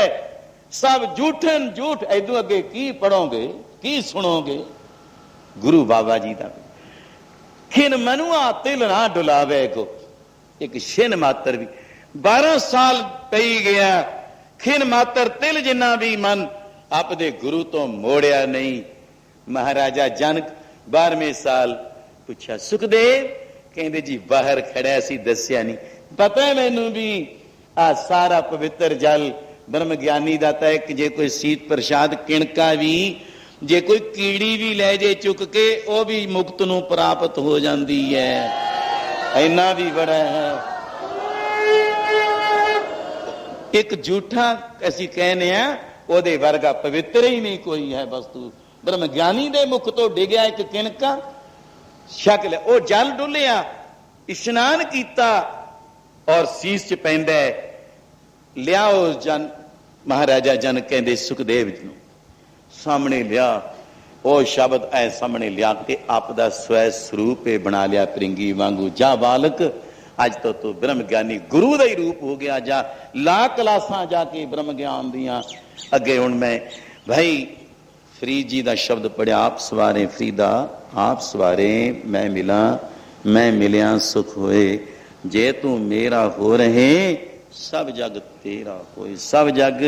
ਸਭ ਝੂਠਨ ਝੂਠ। ਐਦੋਂ ਅੱਗੇ ਕੀ ਪੜੋਗੇ, ਕੀ ਸੁਣੋਗੇ? ਗੁਰੂ ਬਾਬਾ ਜੀ ਦਾ ਖਿਨ ਮਨੁਆ ਤਿਲ ਨਾ ਡੁਲਾਵੇ ਕੋ, ਇੱਕ ਛਿਨ ਮਾਤਰ ਵੀ 12 ਸਾਲ ਪਈ ਗਿਆ, ਖਿਨ ਮਾਤਰ ਤਿਲ ਜਿੰਨਾ ਵੀ ਮਨ ਆਪਦੇ ਗੁਰੂ ਤੋਂ ਮੋੜਿਆ ਨਹੀਂ। ਮਹਾਰਾਜਾ ਜਨਕ 12ਵੇਂ ਸਾਲ ਪੁੱਛਿਆ, ਸੁਖਦੇਵ? ਕਹਿੰਦੇ ਜੀ ਬਾਹਰ ਖੜਿਆ ਸੀ, ਦੱਸਿਆ ਨਹੀਂ। ਪਤਾ ਮੈਨੂੰ ਵੀ ਆ ਸਾਰਾ ਪਵਿੱਤਰ ਜਲ ਬ੍ਰਹਮ ਗਿਆਨੀ ਦਾ ਤਾਂ ਇੱਕ, ਜੇ ਕੋਈ ਸੀਤ ਪ੍ਰਸ਼ਾਦ ਕਿਣਕਾ ਵੀ, ਜੇ ਕੋਈ ਕੀੜੀ ਵੀ ਲੈ ਜੇ ਚੁੱਕ ਕੇ, ਉਹ ਵੀ ਮੁਕਤ ਨੂੰ ਪ੍ਰਾਪਤ ਹੋ ਜਾਂਦੀ ਹੈ। ਇੰਨਾ ਵੀ ਬੜਾ ਹੈ। ਇੱਕ ਝੂਠਾ ਅਸੀਂ ਕਹਿੰਦੇ ਆ, ਉਹਦੇ ਵਰਗਾ ਪਵਿੱਤਰ ਹੀ ਨਹੀਂ ਕੋਈ ਹੈ ਵਸਤੂ। ਬ੍ਰਹਮ ਗਿਆਨੀ ਦੇ ਮੁਖ ਤੋਂ ਡਿੱਗਿਆ ਇੱਕ ਕਿਣਕਾ, ਸ਼ਕਲ ਉਹ ਜਲ ਡੁੱਲਿਆ, ਇਸ਼ਨਾਨ ਕੀਤਾ ਔਰ ਸੀਸ ਚ ਪੈਂਦਾ, ਲਿਆਓ ਜਨ। ਮਹਾਰਾਜਾ ਜਨ ਕਹਿੰਦੇ ਸੁਖਦੇਵ ਜੀ ਨੂੰ ਸਾਹਮਣੇ ਲਿਆ, ਉਹ ਸ਼ਬਦ ਐ ਸਾਹਮਣੇ ਲਿਆ ਕੇ ਆਪ ਦਾ ਸਵੈ ਸਰੂਪ ਬਣਾ ਲਿਆ ਪ੍ਰਿੰਗੀ ਵਾਂਗੂ। ਜਾ ਬਾਲਕ, ਅੱਜ ਤੋਂ ਤੂੰ ਬ੍ਰਹਮ ਗਿਆਨੀ ਗੁਰੂ ਦਾ ਹੀ ਰੂਪ ਹੋ ਗਿਆ। ਜਾ ਲਾ ਕਲਾਸਾਂ ਜਾ ਕੇ ਬ੍ਰਹਮ ਗਿਆਨ ਦੀਆਂ। ਅੱਗੇ ਹੁਣ ਮੈਂ ਭਾਈ फरीद जी का शब्द पढ़िया, आप सवारे फरीदा आप सवारे, मैं मिलिया सुख होए, जे तू मेरा हो रहे सब जग तेरा होए। सब जग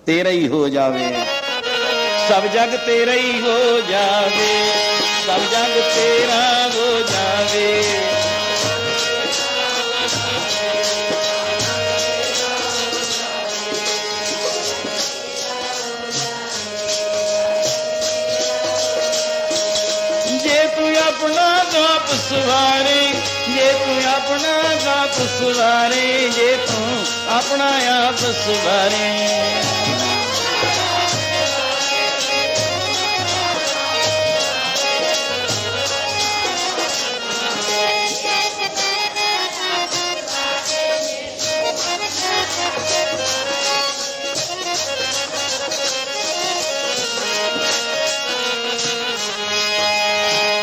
तेरा ही हो जावे, सब जग तेरा ही हो जावे, सब जग तेरा हो जावे। अपना गाप सवारे, जे तू अपना गाप सवारे, जे तू अपना आप सवारे।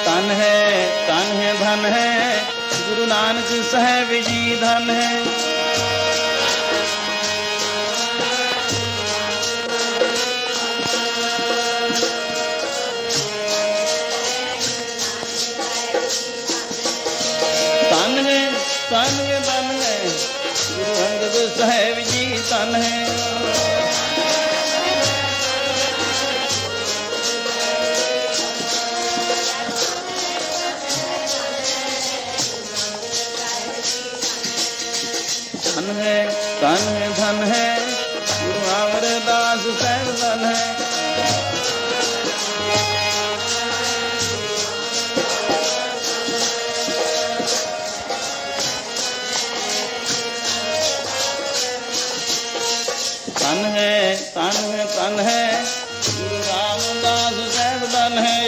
तन है धन है, गुरु नानक साहब जी धन है। तन है धन है, गुरु अंगद साहब जी धन है। धन है गुरु अमरदास साहब धन है। धन है गुरु रामदास साहब धन है।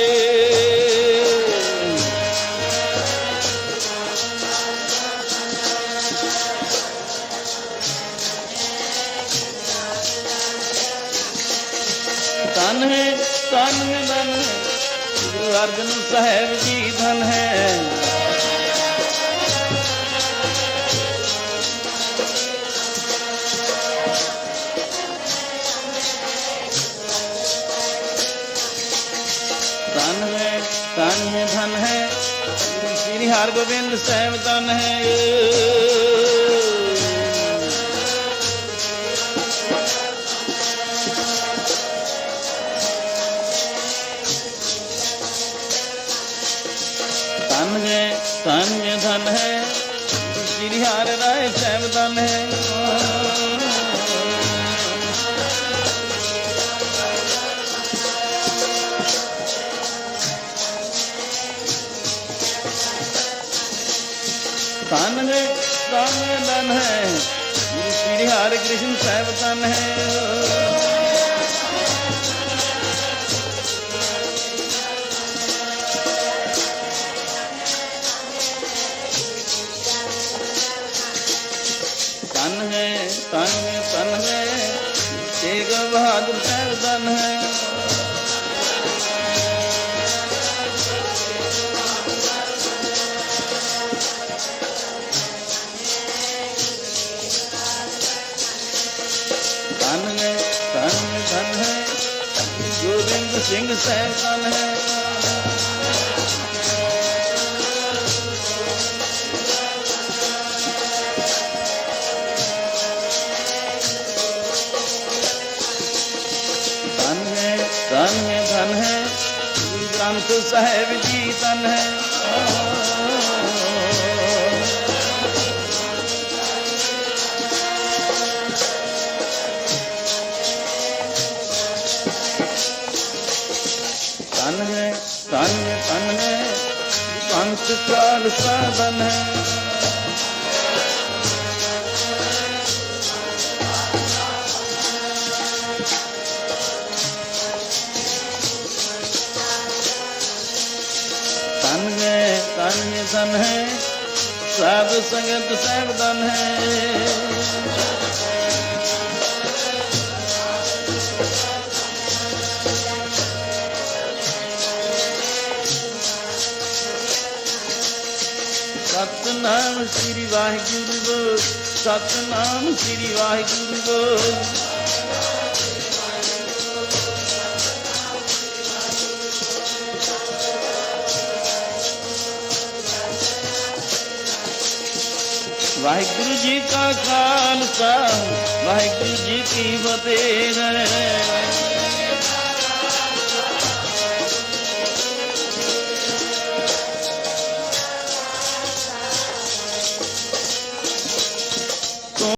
धन है गुरु अर्जन साहब जी धन है। धन है गुरु श्री हरगोबिंद साहब धन है। धन है श्री हर राय साहब धन है। धन है श्री हरे कृष्ण साहब धन है। तन है तेग बहादुर साहब धन है। धन है गोविंद सिंह साहब धन है। धन है ग्रंथ साहब जी धन है। धन है पंच काल साधन है। धन है साध संगत साहब धन है। सतनाम श्री वाहिगुरु बोल, सतनाम श्री वाहिगुरु बोल। वाहिगुरु जी का खालसा वाहिगुरु जी की फतेह।